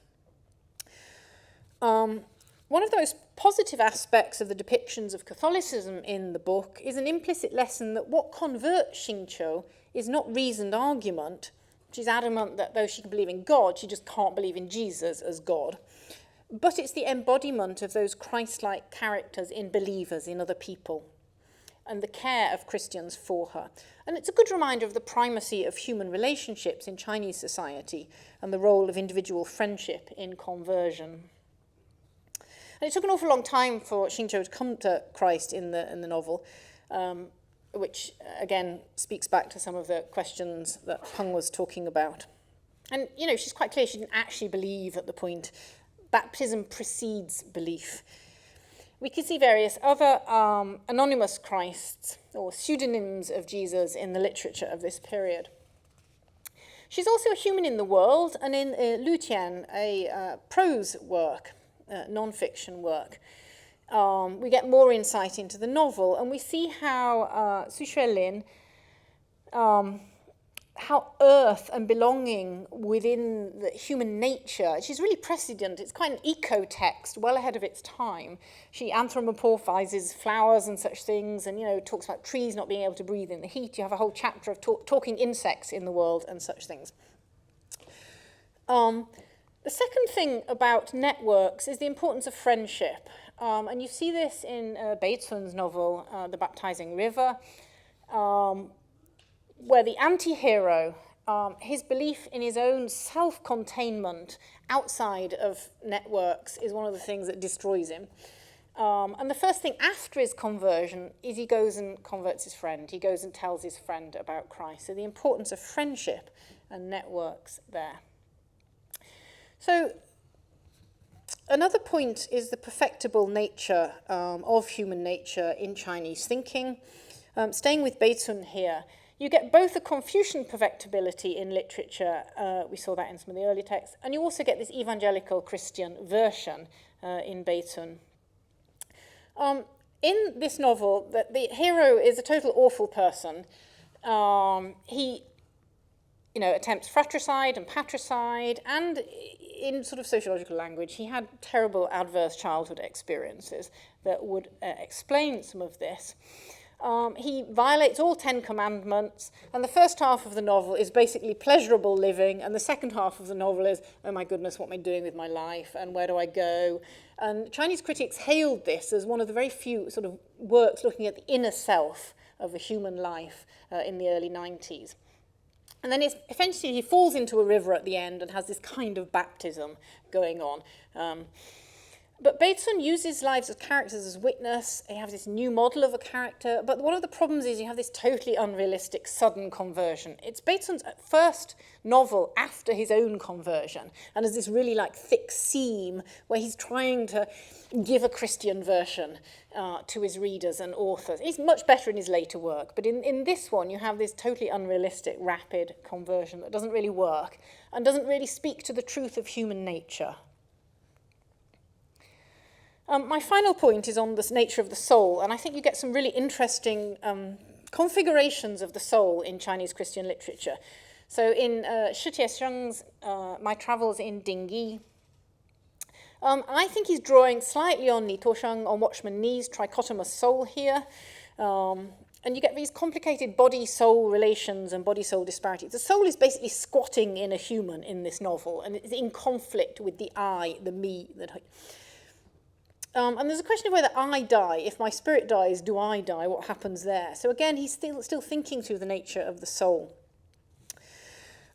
One of the most positive aspects of the depictions of Catholicism in the book is an implicit lesson that what converts Xingqiu is not reasoned argument. She's adamant that though she can believe in God, she just can't believe in Jesus as God. But it's the embodiment of those Christ-like characters in believers, in other people, and the care of Christians for her. And it's a good reminder of the primacy of human relationships in Chinese society and the role of individual friendship in conversion. And it took an awful long time for Xingqiu to come to Christ in the novel, which again speaks back to some of the questions that Peng was talking about. And, you know, she's quite clear she didn't actually believe at the point. Baptism precedes belief. We can see various other anonymous Christs or pseudonyms of Jesus in the literature of this period. She's also a human in the world, and in Lu Tian, a prose work, non-fiction work, we get more insight into the novel, and we see how Su Xuelin, how earth and belonging within the human nature, she's really prescient. It's quite an eco-text, well ahead of its time. She anthropomorphizes flowers and such things, and, you know, talks about trees not being able to breathe in the heat. You have a whole chapter of talking insects in the world and such things. The second thing about networks is the importance of friendship. And you see this in Beitsun's novel, The Baptizing River, where the anti-hero, his belief in his own self-containment outside of networks is one of the things that destroys him. And the first thing after his conversion is he goes and converts his friend. He goes and tells his friend about Christ. So the importance of friendship and networks there. So another point is the perfectible nature of human nature in Chinese thinking. Staying with Beitsun here, you get both a Confucian perfectibility in literature, we saw that in some of the early texts, and you also get this evangelical Christian version in Beitsun. In this novel, the hero is a total awful person. He, you know, attempts fratricide and patricide, and in sort of sociological language, he had terrible adverse childhood experiences that would explain some of this. He violates all 10 commandments, and the first half of the novel is basically pleasurable living, and the second half of the novel is, oh my goodness, what am I doing with my life, and where do I go? And Chinese critics hailed this as one of the very few sort of works looking at the inner self of a human life in the early 90s. And then eventually he falls into a river at the end and has this kind of baptism going on. But Bateson uses lives as characters as witness. He has this new model of a character. But one of the problems is you have this totally unrealistic sudden conversion. It's Bateson's first novel after his own conversion. And there's this really like thick seam where he's trying to give a Christian version to his readers and authors. He's much better in his later work. But in this one, you have this totally unrealistic, rapid conversion that doesn't really work and doesn't really speak to the truth of human nature. My final point is on the nature of the soul, and I think you get some really interesting configurations of the soul in Chinese Christian literature. So in Shi Tiesheng's My Travels in Dingyi, I think he's drawing slightly on Li Tosheng, on Watchman Nee's trichotomous soul here, and you get these complicated body-soul relations and body-soul disparities. The soul is basically squatting in a human in this novel, and it's in conflict with the I, the me. And there's a question of whether I die. If my spirit dies, do I die? What happens there? So again, he's still thinking through the nature of the soul.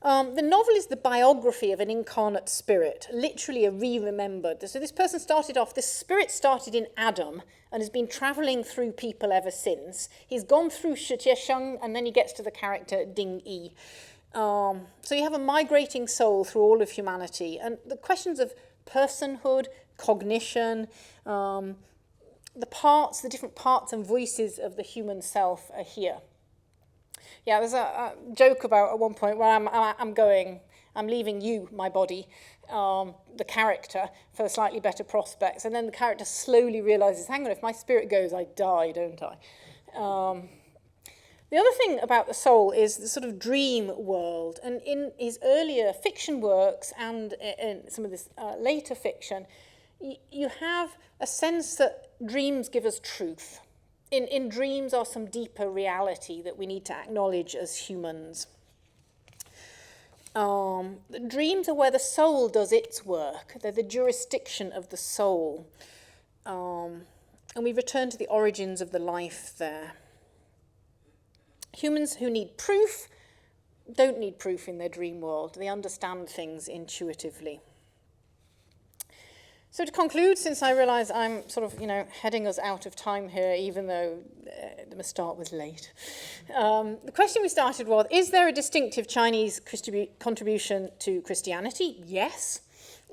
The novel is the biography of an incarnate spirit, literally a re-remembered. So this person this spirit started in Adam and has been travelling through people ever since. He's gone through Shi Tiesheng and then he gets to the character Ding Yi. So you have a migrating soul through all of humanity. And the questions of personhood, cognition, the different parts and voices of the human self are here. Yeah, there's a joke about at one point where I'm leaving you, my body, the character, for slightly better prospects. And then the character slowly realizes, hang on, if my spirit goes, I die, don't I? The other thing about the soul is the sort of dream world. And in his earlier fiction works and in some of this later fiction, you have a sense that dreams give us truth. In dreams are some deeper reality that we need to acknowledge as humans. Dreams are where the soul does its work. They're the jurisdiction of the soul. And we return to the origins of the life there. Humans who need proof don't need proof in their dream world. They understand things intuitively. So to conclude, since I realise I'm sort of, heading us out of time here, even though the start was late, the question we started was, is there a distinctive Chinese contribution to Christianity? Yes,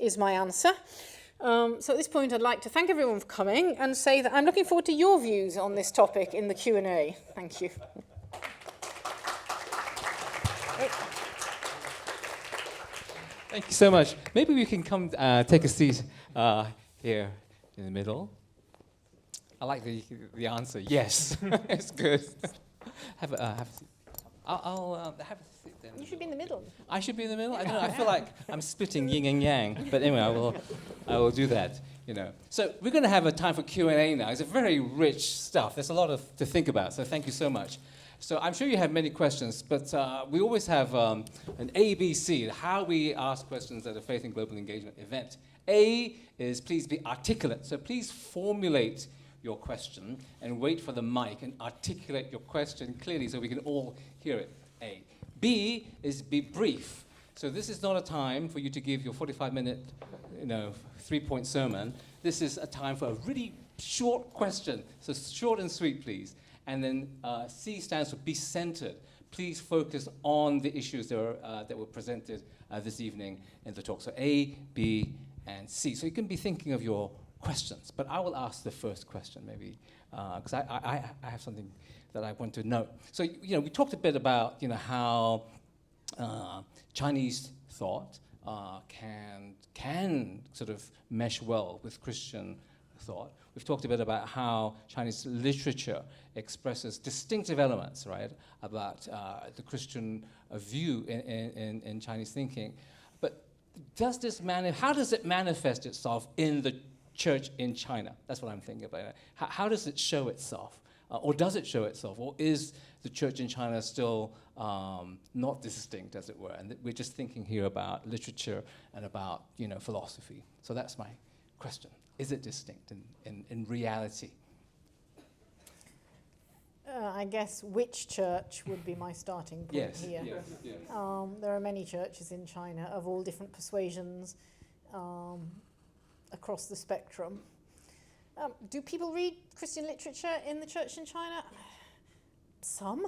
is my answer. So at this point, I'd like to thank everyone for coming and say that I'm looking forward to your views on this topic in the Q&A. Thank you. Thank you so much. Maybe we can come take a seat here in the middle. I like the answer. Yes, it's good. Have a seat. I'll have a seat then. You should be in the middle. I should be in the middle. I don't know. I feel like I'm splitting yin and yang. But anyway, I will do that. So we're going to have a time for Q&A now. It's a very rich stuff. There's a lot to think about. So thank you so much. So I'm sure you have many questions, but we always have an ABC, how we ask questions at a Faith and Global Engagement event. A is please be articulate. So please formulate your question and wait for the mic and articulate your question clearly so we can all hear it. A. B is be brief. So this is not a time for you to give your 45-minute, 3-point sermon. This is a time for a really short question. So short and sweet, please. And then C stands for be centered. Please focus on the issues that were presented this evening in the talk. So A, B, and C. So you can be thinking of your questions. But I will ask the first question, maybe, because I have something that I want to know. So, we talked a bit about, how Chinese thought can sort of mesh well with Christian thought. We've talked a bit about how Chinese literature expresses distinctive elements, right, about the Christian view in Chinese thinking. But how does it manifest itself in the church in China? That's what I'm thinking about. How does it show itself? Or does it show itself? Or is the church in China still not distinct, as it were? And we're just thinking here about literature and about, philosophy. So that's my question. Is it distinct in reality? I guess which church would be my starting point here. Yes. There are many churches in China of all different persuasions, of across the spectrum. Do people read Christian literature in the church in China? Some.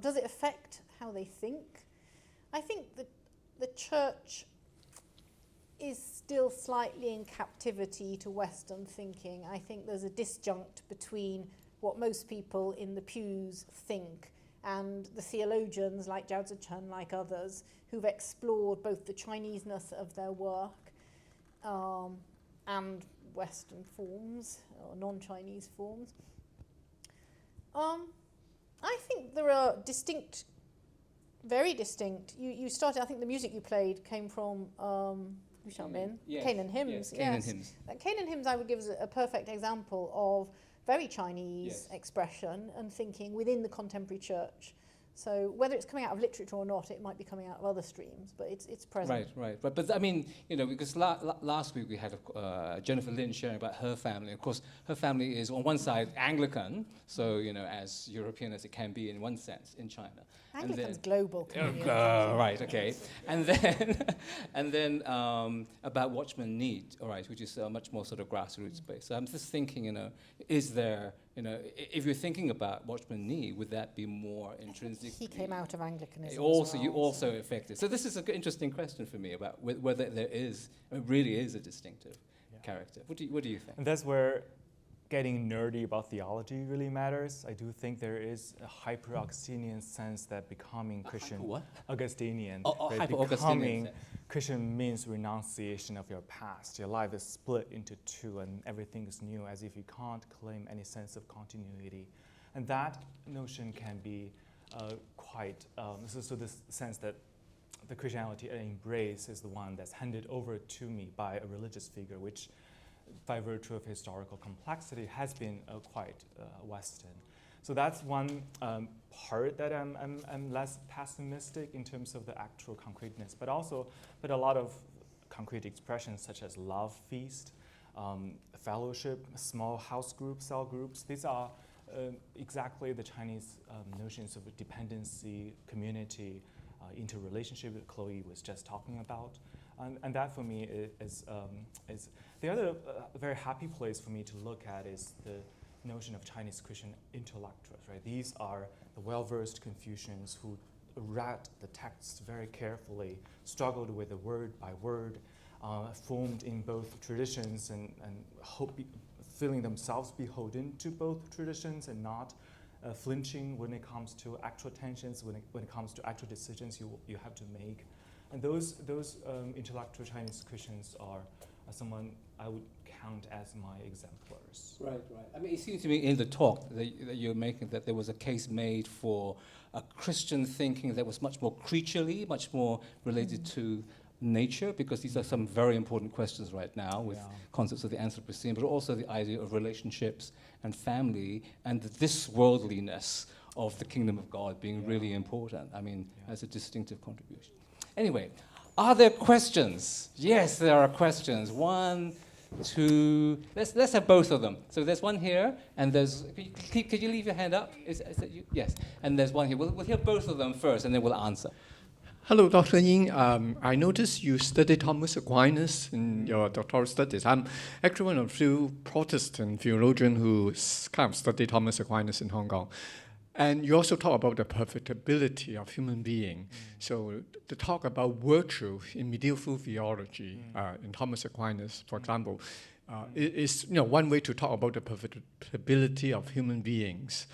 Does it affect how they think? I think that the church is still slightly in captivity to Western thinking. I think there's a disjunct between what most people in the pews think and the theologians like Zhao Zicheng, like others, who've explored both the Chineseness of their work and Western forms, or non-Chinese forms. I think there are distinct, very distinct. You started, I think the music you played came from Yes. Canaan hymns. Canaan hymns. Canaan hymns I would give as a perfect example of very Chinese expression and thinking within the contemporary church. So whether it's coming out of literature or not, it might be coming out of other streams, but it's present. Right. But I mean, because last week we had Jennifer Lynn sharing about her family. Of course, her family is on one side Anglican, so as European as it can be in one sense in China. Anglican's global. Right. Okay. And then about Watchman Nee, all right, which is much more sort of grassroots based. So I'm just thinking, is there, if you're thinking about Watchman Nee, would that be more intrinsic? He came out of Anglicanism. You also affected. So this is an interesting question for me about whether there really is a distinctive character. What do you think? And that's where getting nerdy about theology really matters. I do think there is a hyper-Augustinian sense that becoming Christian, what? Augustinian, Becoming Christian means renunciation of your past. Your life is split into two and everything is new, as if you can't claim any sense of continuity. And that notion can be quite, so this sense that the Christianity I embrace is the one that's handed over to me by a religious figure, which by virtue of historical complexity has been quite Western. So that's one part that I'm less pessimistic in terms of the actual concreteness, but a lot of concrete expressions such as love feast, fellowship, small house groups, cell groups. These are exactly the Chinese notions of dependency, community, interrelationship that Chloe was just talking about. And that for me is the other very happy place for me to look at is the notion of Chinese Christian intellectuals, right? These are the well-versed Confucians who read the texts very carefully, struggled with it word by word, formed in both traditions and feeling themselves beholden to both traditions and not flinching when it comes to actual tensions, when it comes to actual decisions you have to make. And those intellectual Chinese Christians are someone I would count as my exemplars. Right. I mean, it seems to me in the talk that you're making that there was a case made for a Christian thinking that was much more creaturely, much more related to nature, because these are some very important questions right now with concepts of the Anthropocene, but also the idea of relationships and family and this worldliness of the kingdom of God being really important. I mean, as a distinctive contribution. Anyway, are there questions? Yes, there are questions. One, two, let's have both of them. So there's one here, and there's, could you leave your hand up? Is that you? Yes, and there's one here. We'll hear both of them first, and then we'll answer. Hello, Dr. Yin. I noticed you studied Thomas Aquinas in your doctoral studies. I'm actually one of the few Protestant theologians who kind of studied Thomas Aquinas in Hong Kong. And you also talk about the perfectibility of human being. So the talk about virtue in medieval theology, in Thomas Aquinas, for example, is one way to talk about the perfectibility of human beings.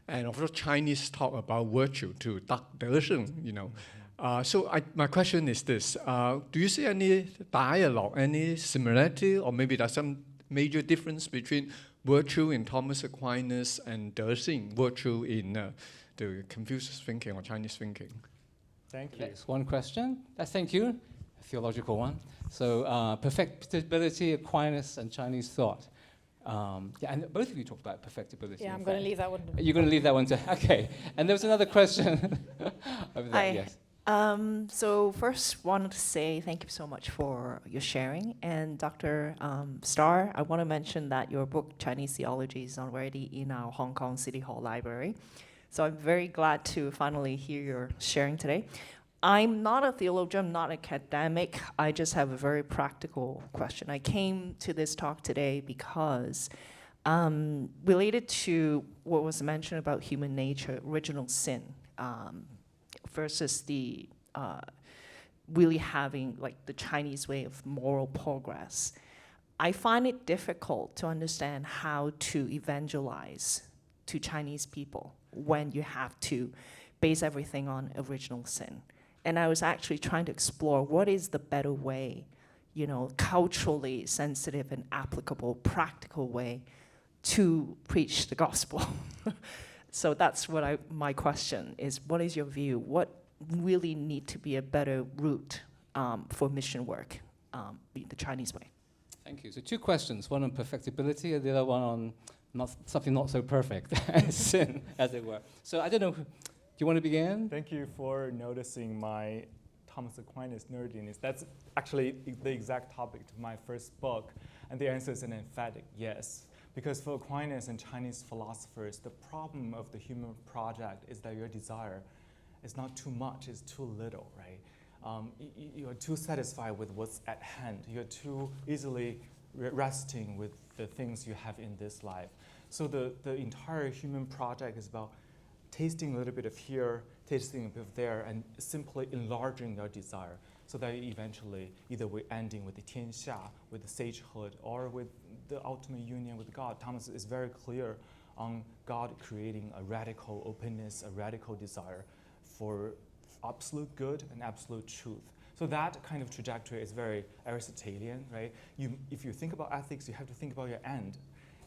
And of course, Chinese talk about virtue too, 德性, So my question is this, do you see any dialogue, any similarity, or maybe there's some major difference between virtue in Thomas Aquinas and 德性, virtue in the Confucius thinking or Chinese thinking? Thank you. That's one question. Thank you. A theological one. So perfectibility, Aquinas, and Chinese thought. And both of you talked about perfectibility. Yeah, I'm going to leave that one. You're going to leave that one to, okay. And there was another question over there, Hi. yes. So first, wanted to say thank you so much for your sharing. And Dr. Starr, I want to mention that your book, Chinese Theology, is already in our Hong Kong City Hall Library. So I'm very glad to finally hear your sharing today. I'm not a theologian, not academic. I just have a very practical question. I came to this talk today because related to what was mentioned about human nature, original sin, versus the really having like the Chinese way of moral progress. I find it difficult to understand how to evangelize to Chinese people when you have to base everything on original sin. And I was actually trying to explore what is the better way, you know, culturally sensitive and applicable, practical way to preach the gospel. So that's what my question is, what is your view? What really need to be a better route for mission work, the Chinese way? Thank you. So 2 questions, one on perfectibility and the other one on something not so perfect, sin, as it were. So I don't know, do you want to begin? Thank you for noticing my Thomas Aquinas nerdiness. That's actually the exact topic to my first book, and the answer is an emphatic yes. Because for Aquinas and Chinese philosophers, the problem of the human project is that your desire is not too much, it's too little, right? You're too satisfied with what's at hand. You're too easily resting with the things you have in this life. So the entire human project is about tasting a little bit of here, tasting a bit of there, and simply enlarging your desire so that eventually either we're ending with the tianxia, with the sagehood, or with the ultimate union with God. Thomas is very clear on God creating a radical openness, a radical desire for absolute good and absolute truth. So that kind of trajectory is very Aristotelian, right? If you think about ethics, you have to think about your end.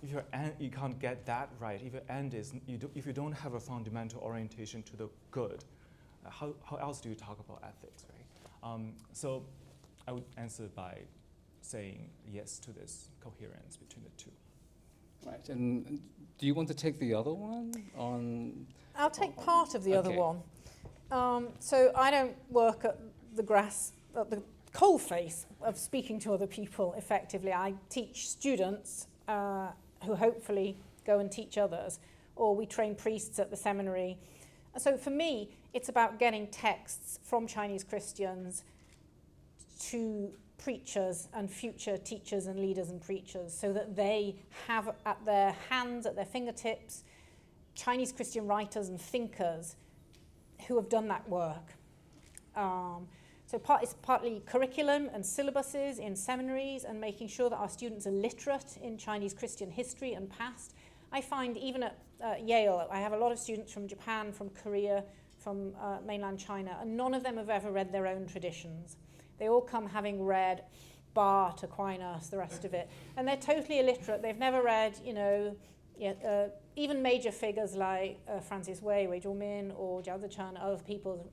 If your end, you can't get that right. If your end is, if you don't have a fundamental orientation to the good, how else do you talk about ethics, right? So I would answer by saying yes to this coherence between the two. Right, and do you want to take the other one on? I'll take part of the other Okay. one. So I don't work at the coalface of speaking to other people effectively. I teach students who hopefully go and teach others, or we train priests at the seminary. So for me, it's about getting texts from Chinese Christians to preachers and future teachers and leaders and preachers so that they have at their hands, at their fingertips, Chinese Christian writers and thinkers who have done that work. So it's partly curriculum and syllabuses in seminaries and making sure that our students are literate in Chinese Christian history and past. I find even at Yale, I have a lot of students from Japan, from Korea, from mainland China, and none of them have ever read their own traditions. They all come having read Barth, Aquinas, the rest of it, and they're totally illiterate. They've never read, even major figures like Francis Wei Zhuomin, or Zhao Zichen, other people,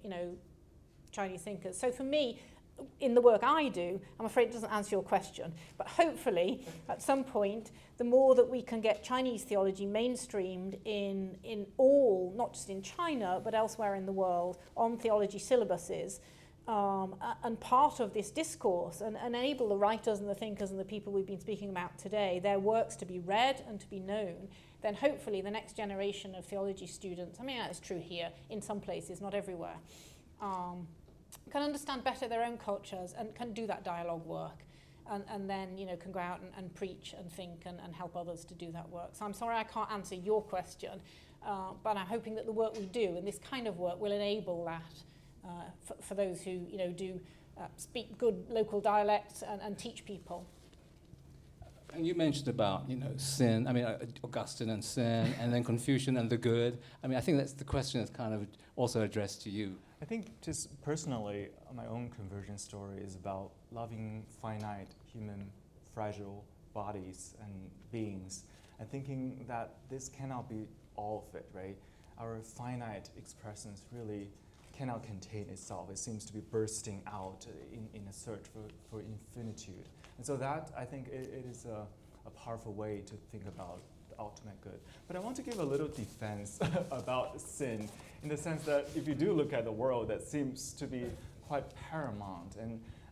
Chinese thinkers. So for me, in the work I do, I'm afraid it doesn't answer your question, but hopefully at some point, the more that we can get Chinese theology mainstreamed in all, not just in China, but elsewhere in the world, on theology syllabuses, and part of this discourse, and enable the writers and the thinkers and the people we've been speaking about today, their works to be read and to be known, then hopefully the next generation of theology students, I mean, that's true here, in some places, not everywhere, can understand better their own cultures and can do that dialogue work, and then can go out and preach and think and help others to do that work. So I'm sorry I can't answer your question, but I'm hoping that the work we do and this kind of work will enable that for those who do speak good local dialects and teach people. And you mentioned about, sin, Augustine and sin, and then Confucian and the good. I think that's the question that's kind of also addressed to you. I think just personally, my own conversion story is about loving finite, human, fragile bodies and beings, and thinking that this cannot be all of it, right? Our finite expressions really cannot contain itself. It seems to be bursting out in a search for infinitude. And so that, I think, it is a powerful way to think about the ultimate good. But I want to give a little defense about sin, in the sense that if you do look at the world, that seems to be quite paramount,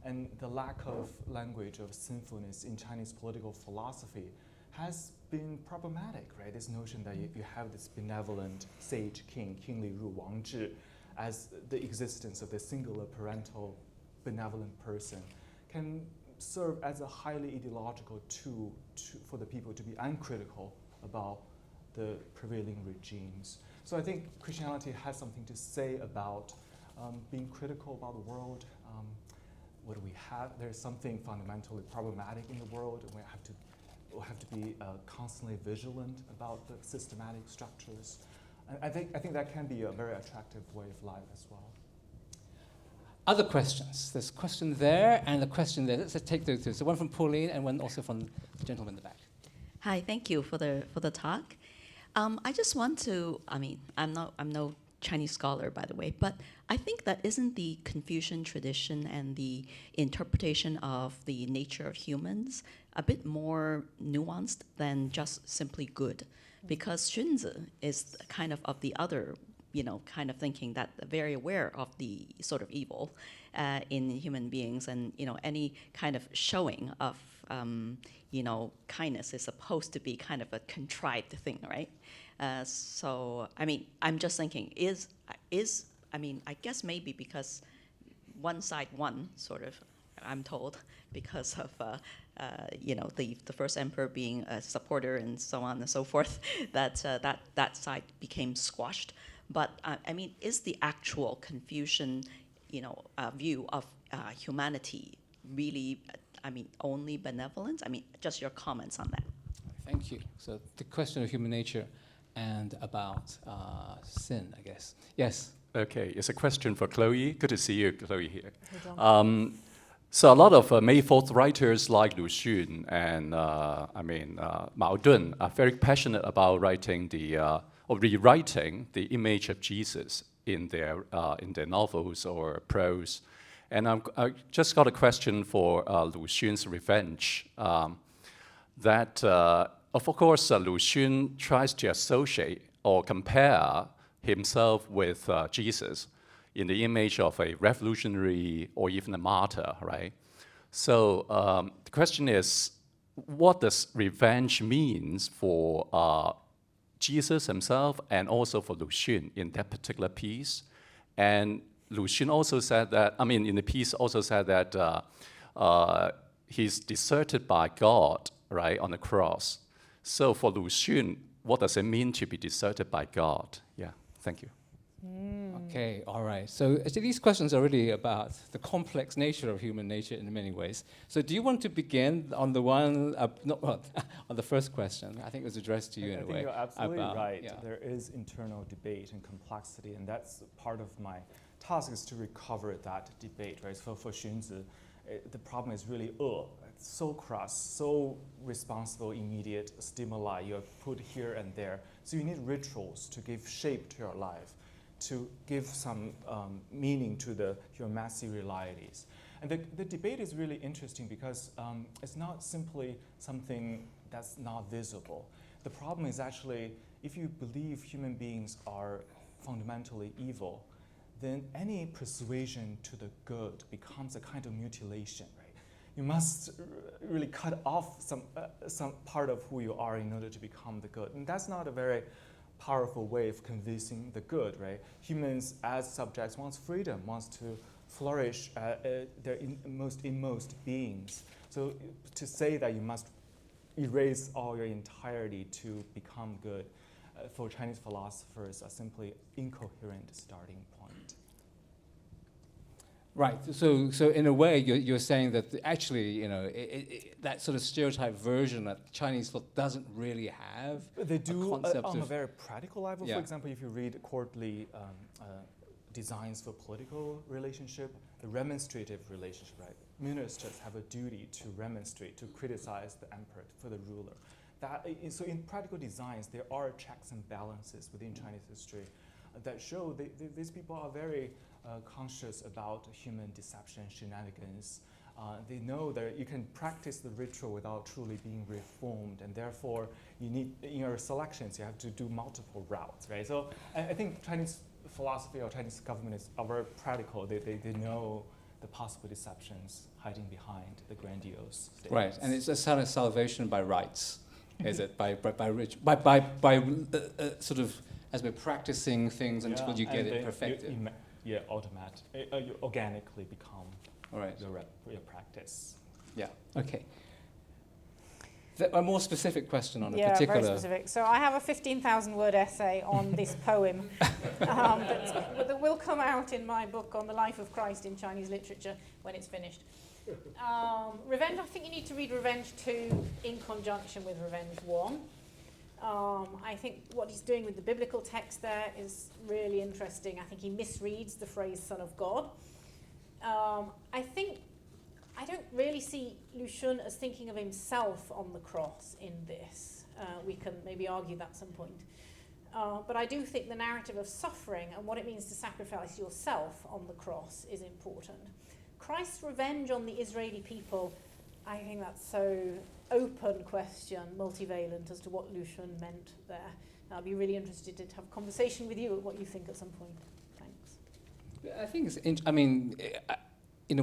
and the lack of language of sinfulness in Chinese political philosophy has been problematic, right? This notion that if you have this benevolent sage king, kingly ru, wang zhi, as the existence of the singular parental benevolent person can serve as a highly ideological tool for the people to be uncritical about the prevailing regimes. So I think Christianity has something to say about being critical about the world. What do we have? There's something fundamentally problematic in the world, and we'll have to be constantly vigilant about the systematic structures. And I think that can be a very attractive way of life as well. Other questions? There's a question there and a question there. Let's take those two. So one from Pauline and one also from the gentleman in the back. Hi, thank you for the talk. I just want to, I'm no Chinese scholar, by the way, but I think that isn't the Confucian tradition and the interpretation of the nature of humans a bit more nuanced than just simply good? Because Xunzi is kind of the other, kind of thinking that very aware of the sort of evil in human beings, and any kind of showing of kindness is supposed to be kind of a contrived thing, right? So I'm just thinking, I guess maybe because one side won, sort of, I'm told, because of the first emperor being a supporter and so on and so forth, that side became squashed. But is the actual Confucian, view of humanity really, only benevolence? Just your comments on that. Thank you. So the question of human nature and about sin, I guess. Yes. Okay, it's a question for Chloe. Good to see you, Chloe, here. So a lot of May 4th writers like Lu Xun and Mao Dun are very passionate about writing or rewriting the image of Jesus in their novels or prose. And I just got a question for Lu Xun's Revenge. Of course, Lu Xun tries to associate or compare himself with Jesus in the image of a revolutionary or even a martyr, right? So the question is, what does revenge means for Jesus himself and also for Lu Xun in that particular piece? And Lu Xun also said that, in the piece also said that he's deserted by God, right, on the cross. So for Lu Xun, what does it mean to be deserted by God? Yeah, thank you. Okay, all right. So actually these questions are really about the complex nature of human nature in many ways. So do you want to begin on the one, on the first question? I think it was addressed to you in a way. I think you're absolutely right. Yeah. There is internal debate and complexity, and that's part of my task is to recover that debate, right? So for Xunzi, the problem is really, it's so crass, so responsible, immediate stimuli you have put here and there. So you need rituals to give shape to your life, to give some meaning to your massive realities. And the debate is really interesting because it's not simply something that's not visible. The problem is actually, if you believe human beings are fundamentally evil, then any persuasion to the good becomes a kind of mutilation, right? You must really cut off some part of who you are in order to become the good. And that's not a very powerful way of convincing the good, right? Humans as subjects wants freedom, wants to flourish their inmost beings. So to say that you must erase all your entirety to become good, for Chinese philosophers, are simply incoherent starting point. Right. So in a way, you're saying that actually, that sort of stereotype version that Chinese thought doesn't really have. They do on a of very practical level. Yeah. For example, if you read courtly designs for political relationship, the remonstrative relationship, right? Ministers have a duty to remonstrate, to criticize the emperor, for the ruler. So in practical designs, there are checks and balances within Chinese history that show these people are very conscious about human deception, shenanigans. They know that you can practice the ritual without truly being reformed, and therefore you need, in your selections, you have to do multiple routes, right? So I think Chinese philosophy or Chinese government are very practical. They know the possible deceptions hiding behind the grandiose statements. Right, and it's a sort of salvation by rights, is it? By sort of as we're practicing things until you get it perfected. you organically become All right. your practice. Yeah. Okay. A more specific question on a Yeah, particular. very specific. So I have a 15,000-word essay on this poem that will come out in my book on the life of Christ in Chinese literature when it's finished. Revenge, I think you need to read Revenge 2 in conjunction with Revenge 1. I think what he's doing with the biblical text there is really interesting. I think he misreads the phrase Son of God. I don't really see Lu Xun as thinking of himself on the cross in this. We can maybe argue that at some point. But I do think the narrative of suffering and what it means to sacrifice yourself on the cross is important. Christ's revenge on the Israeli people, I think that's so open question, multivalent, as to what Lu Xun meant there. I'd be really interested to have a conversation with you at what you think at some point. Thanks. I think it's, when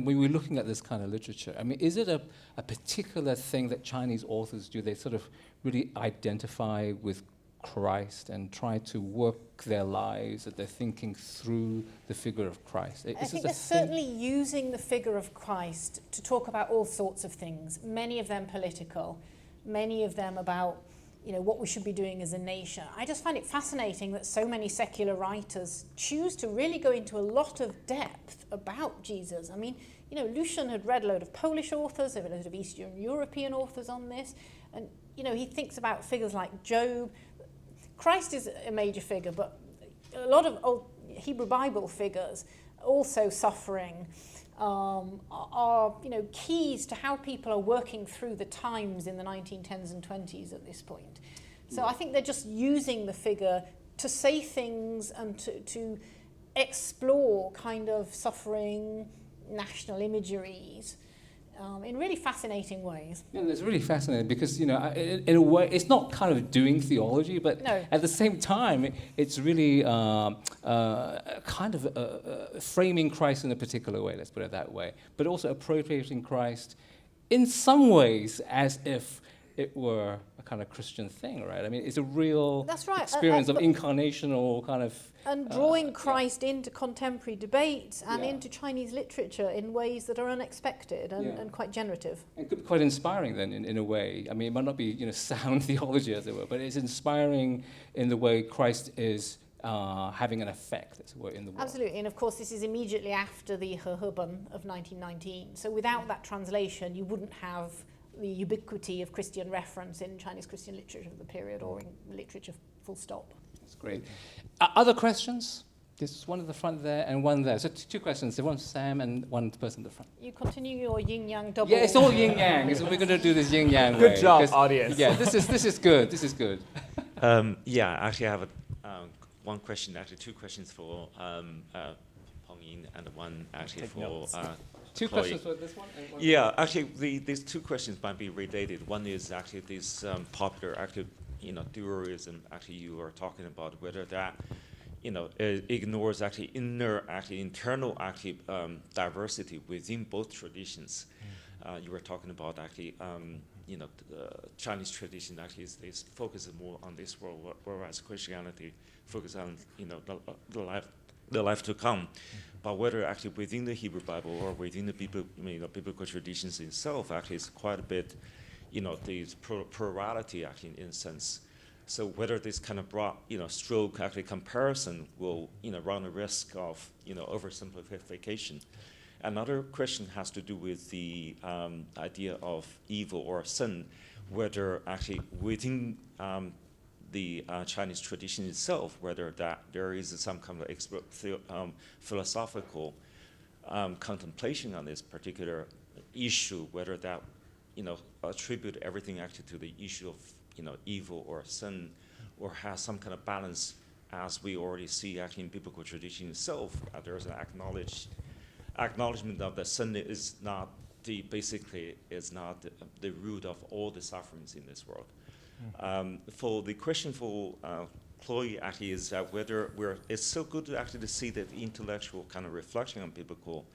we're looking at this kind of literature, is it a particular thing that Chinese authors do? They sort of really identify with Christ and try to work their lives, that they're thinking through the figure of Christ. I think they're certainly using the figure of Christ to talk about all sorts of things, many of them political, many of them about what we should be doing as a nation. I just find it fascinating that so many secular writers choose to really go into a lot of depth about Jesus. Lu Xun had read a load of Polish authors, there were a load of Eastern European authors on this, and he thinks about figures like Job. Christ is a major figure, but a lot of old Hebrew Bible figures also suffering are keys to how people are working through the times in the 1910s and 20s at this point. So I think they're just using the figure to say things and to explore kind of suffering, national imageries in really fascinating ways. Yeah, it's really fascinating because, in a way, it's not kind of doing theology, but at the same time, it's really kind of framing Christ in a particular way, let's put it that way, but also appropriating Christ in some ways as if it were a kind of Christian thing, right? It's a real experience of incarnational kind of... And drawing Christ into contemporary debate and into Chinese literature in ways that are unexpected and quite generative. It could be quite inspiring then, in a way. It might not be sound theology, as it were, but it's inspiring in the way Christ is having an effect, as it were, in the world. Absolutely, and of course this is immediately after the Hehebon of 1919. So without that translation, you wouldn't have the ubiquity of Christian reference in Chinese Christian literature of the period or in literature full stop. That's great. Other questions? There's one at the front there and one there. So two questions. There's one Sam and one person at the front. You continue your yin-yang double. Yeah, it's all yin-yang. So we're going to do this yin-yang way. Good job, audience. Yeah, this is good. This is good. Actually I have one question, actually two questions for Peng Yin and one actually for Two Chloë. questions for this one? And one actually these two questions might be related. One is actually this popular dualism actually you were talking about, whether that ignores actually internal diversity within both traditions. You were talking about actually the Chinese tradition actually is focused more on this world, whereas Christianity focuses on the life to come. But whether actually within the Hebrew Bible or within the biblical traditions itself, actually is quite a bit, this plurality actually in a sense. So whether this kind of broad, stroke actually comparison will, run the risk of, oversimplification. Another question has to do with the idea of evil or sin, whether actually within the Chinese tradition itself, whether that there is some kind of philosophical contemplation on this particular issue, whether that attribute everything actually to the issue of evil or sin, or has some kind of balance, as we already see actually in biblical tradition itself. There is an acknowledgement of that sin is not the root of all the sufferings in this world. For the question for Chloë actually is that whether it's so good to actually see that intellectual kind of reflection on biblical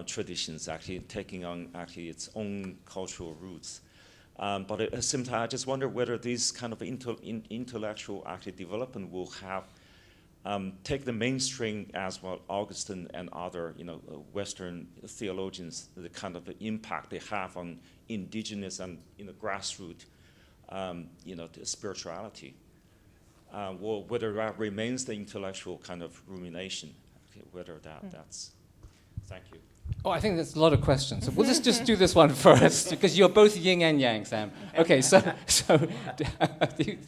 traditions actually taking on actually its own cultural roots. But at the same time, I just wonder whether this kind of intellectual actually development will have take the mainstream as well, Augustine and other, Western theologians, the kind of the impact they have on indigenous and grassroots, spirituality. Well, whether that remains the intellectual kind of rumination, whether that's. Thank you. Oh, I think there's a lot of questions. So we'll just do this one first, because you're both yin and yang, Sam. Okay, so do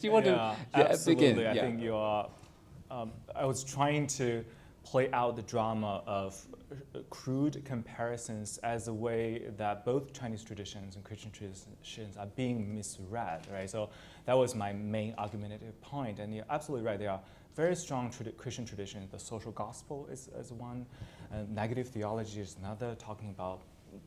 you want to absolutely. begin? I think you are. I was trying to play out the drama of crude comparisons as a way that both Chinese traditions and Christian traditions are being misread, right? So that was my main argumentative point. And you're absolutely right. There are very strong Christian traditions. The social gospel is one. Negative theology is another, talking about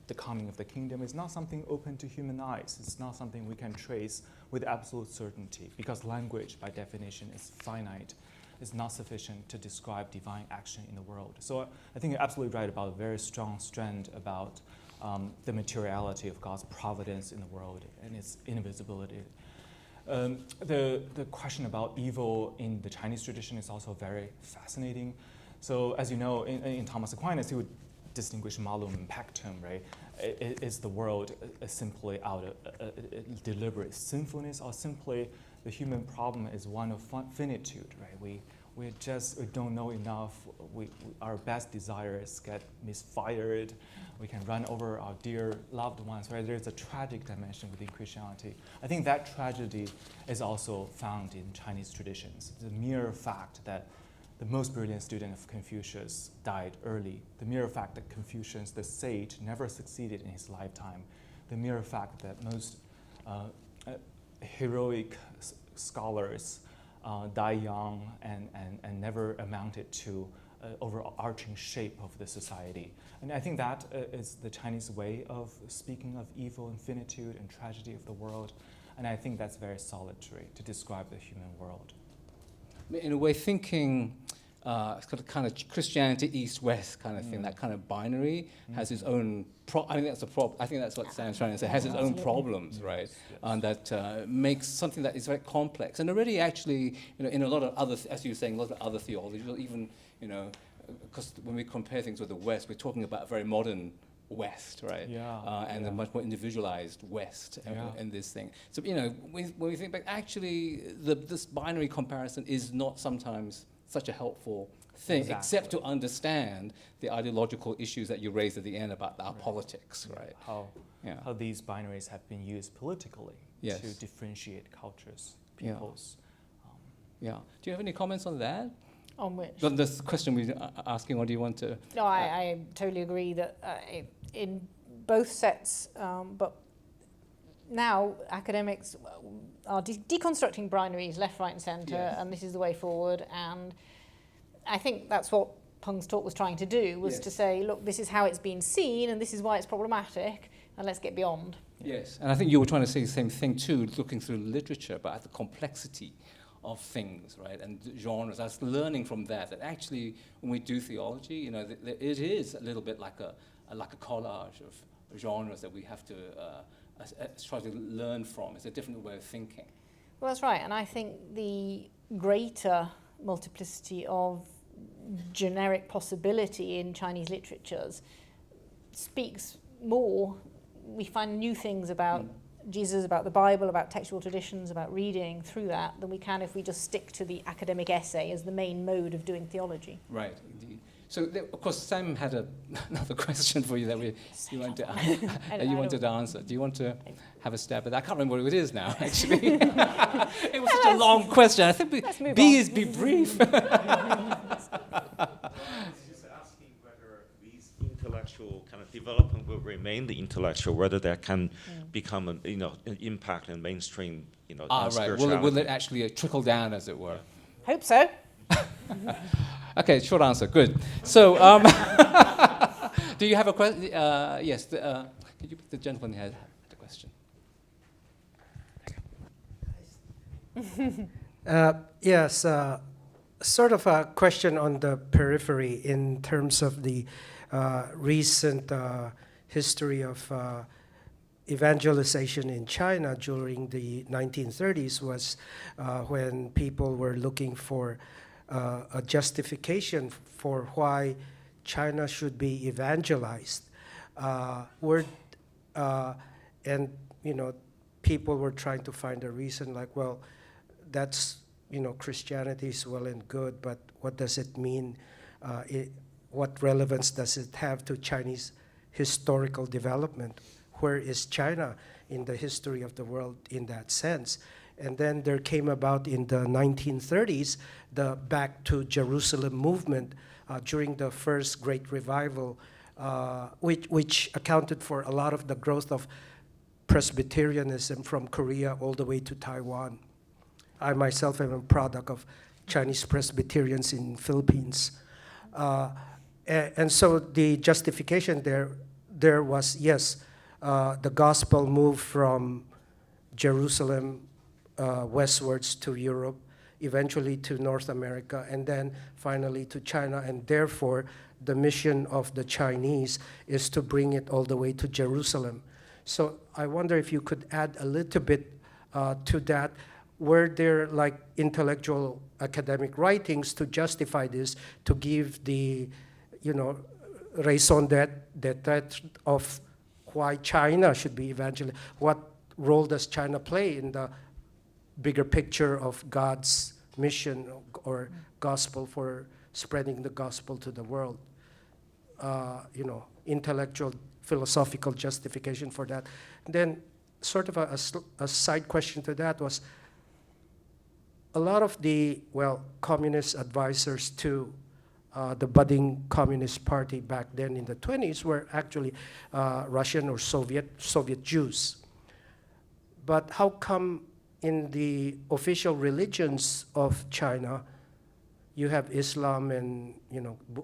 the coming of the kingdom. Is not something open to human eyes. It's not something we can trace with absolute certainty, because language, by definition, is finite. It's not sufficient to describe divine action in the world. So I think you're absolutely right about a very strong strand about the materiality of God's providence in the world and its invisibility. The question about evil in the Chinese tradition is also very fascinating. So as you know, in Thomas Aquinas, he would distinguish malum and pactum, right? Is the world simply out of deliberate sinfulness, or simply the human problem is one of finitude, right? We don't know enough. Our best desires get misfired. We can run over our dear loved ones, right? There's a tragic dimension within Christianity. I think that tragedy is also found in Chinese traditions. The mere fact that the most brilliant student of Confucius died early, the mere fact that Confucius, the sage, never succeeded in his lifetime, the mere fact that most heroic scholars die young and never amounted to overarching shape of the society. And I think that is the Chinese way of speaking of evil and finitude and tragedy of the world. And I think that's very solitary to describe the human world. In a way, thinking kind of Christianity East-West kind of thing, that kind of binary has its own. I think that's a problem. I think that's what Sam's trying to say. Has its own problems, right? And that makes something that is very complex. And already, actually, in a lot of other, as you were saying, a lot of other theologies, or even, because when we compare things with the West, we're talking about a very modern West, right? And a much more individualized West in this thing. So, when we think back, actually, this binary comparison is not sometimes such a helpful thing, except to understand the ideological issues that you raised at the end about our politics, right? How these binaries have been used politically to differentiate cultures, peoples. Do you have any comments on that? On which? On this question we're asking, or do you want to? No, I totally agree that in both sets, but now academics are deconstructing binaries left, right, and centre, and this is the way forward. And I think that's what Peng's talk was trying to do, was to say, look, this is how it's been seen, and this is why it's problematic, and let's get beyond. Yes, and I think you were trying to say the same thing too, looking through literature, but at the complexity of things, right, and genres. I was learning from that actually, when we do theology, it is a little bit like a collage of genres that we have to try to learn from. It's a different way of thinking. Well, that's right, and I think the greater multiplicity of generic possibility in Chinese literatures speaks more. We find new things about Jesus, about the Bible, about textual traditions, about reading through that than we can if we just stick to the academic essay as the main mode of doing theology. Right, indeed. So, of course, Sam had another question for you that you wanted to answer. Do you want to have a stab at that? I can't remember what it is now, actually. It was such a long question. I think be brief. Just asking whether these intellectual kind of development will remain the intellectual, whether that can become an impact in mainstream, spirituality. Right. Will it actually trickle down, as it were? Hope so. Okay, short answer. Good. So, do you have a question? Yes. Could you put the gentleman had a question? Yes. Sort of a question on the periphery in terms of the recent history of evangelization in China during the 1930s was when people were looking for a justification for why China should be evangelized. And people were trying to find a reason, like, well, that's Christianity is well and good, but what does it mean? What relevance does it have to Chinese historical development? Where is China in the history of the world in that sense? And then there came about in the 1930s the Back to Jerusalem movement during the first Great Revival, which accounted for a lot of the growth of Presbyterianism from Korea all the way to Taiwan. I myself am a product of Chinese Presbyterians in Philippines. And so the justification there was, yes, the gospel moved from Jerusalem westwards to Europe, eventually to North America, and then finally to China, and therefore the mission of the Chinese is to bring it all the way to Jerusalem. So I wonder if you could add a little bit to that. Were there like intellectual academic writings to justify this, to give the, raison d'être of why China should be evangelized? What role does China play in the bigger picture of God's mission or gospel for spreading the gospel to the world? Intellectual, philosophical justification for that. And then sort of a side question to that was, a lot of the, communist advisors to the budding Communist Party back then in the 20s were actually Russian or Soviet Jews. But how come in the official religions of China, you have Islam and,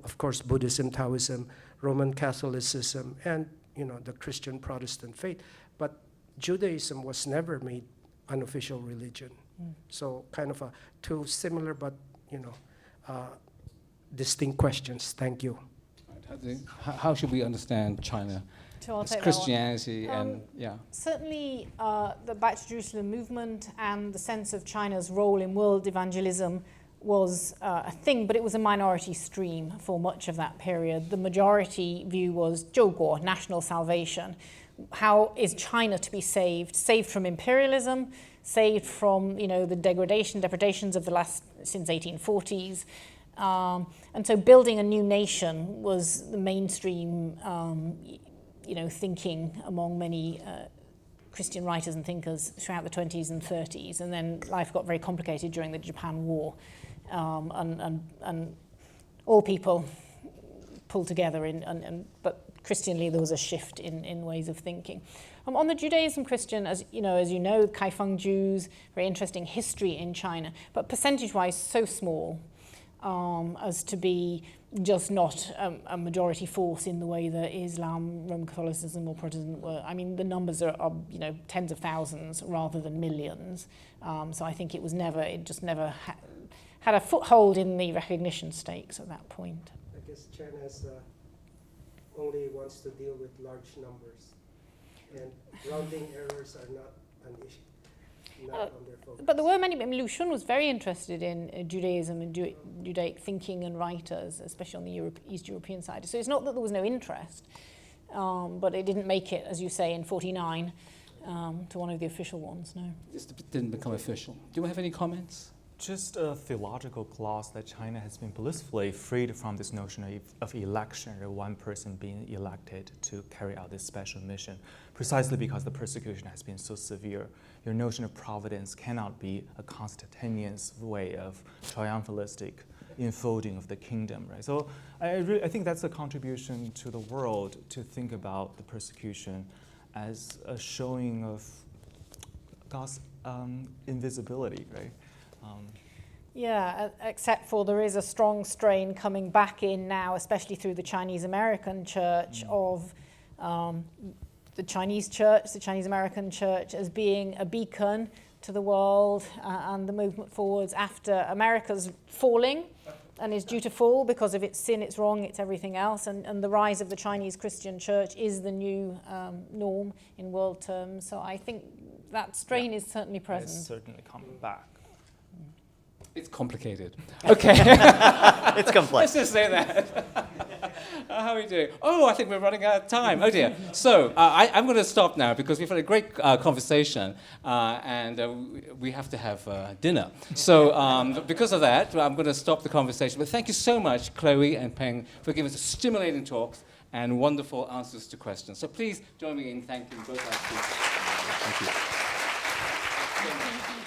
of course, Buddhism, Taoism, Roman Catholicism, and, the Christian Protestant faith. But Judaism was never made an official religion. So kind of two similar but, distinct questions. Thank you. How should we understand China? So I'll It's take that Christianity one. and, yeah. Certainly, the Back to Jerusalem movement and the sense of China's role in world evangelism was a thing, but it was a minority stream for much of that period. The majority view was 救国, national salvation. How is China to be saved? Saved from imperialism, saved from the depredations of the last since 1840s. And so building a new nation was the mainstream thinking among many Christian writers and thinkers throughout the 20s and 30s. And then life got very complicated during the Japan War. And all people pulled together, but Christianly there was a shift in ways of thinking. On the Judaism-Christian, as you know, Kaifeng Jews, very interesting history in China, but percentage-wise so small as to be just not a majority force in the way that Islam, Roman Catholicism or Protestant were. I mean, the numbers are tens of thousands rather than millions. So I think it just never had a foothold in the recognition stakes at that point. I guess China's only wants to deal with large numbers, and rounding errors are not an issue. But there were many. Lu Xun was very interested in Judaism and Judaic thinking and writers, especially on the East European side. So it's not that there was no interest, but it didn't make it, as you say, in '49 to one of the official ones. No, It didn't become official. Do you have any comments? Just a theological clause that China has been blissfully freed from this notion of election, or one person being elected to carry out this special mission, precisely because the persecution has been so severe. Your notion of providence cannot be a Constantinian's way of triumphalistic enfolding of the kingdom, right? So I think that's a contribution to the world to think about the persecution as a showing of God's invisibility, right? Except for there is a strong strain coming back in now, especially through the Chinese American church, of the Chinese church, the Chinese American church, as being a beacon to the world and the movement forwards after America's falling and is due to fall because of its sin, its wrong, its everything else, and the rise of the Chinese Christian church is the new norm in world terms. So I think that strain is certainly present. It's certainly coming back. It's complicated. Okay. It's complex. Let's just say that. How are we doing? Oh, I think we're running out of time. Oh dear. So I'm going to stop now because we've had a great conversation and we have to have dinner. So because of that, I'm going to stop the conversation. But thank you so much, Chloe and Peng, for giving us stimulating talks and wonderful answers to questions. So please join me in thanking both our speakers. Thank you.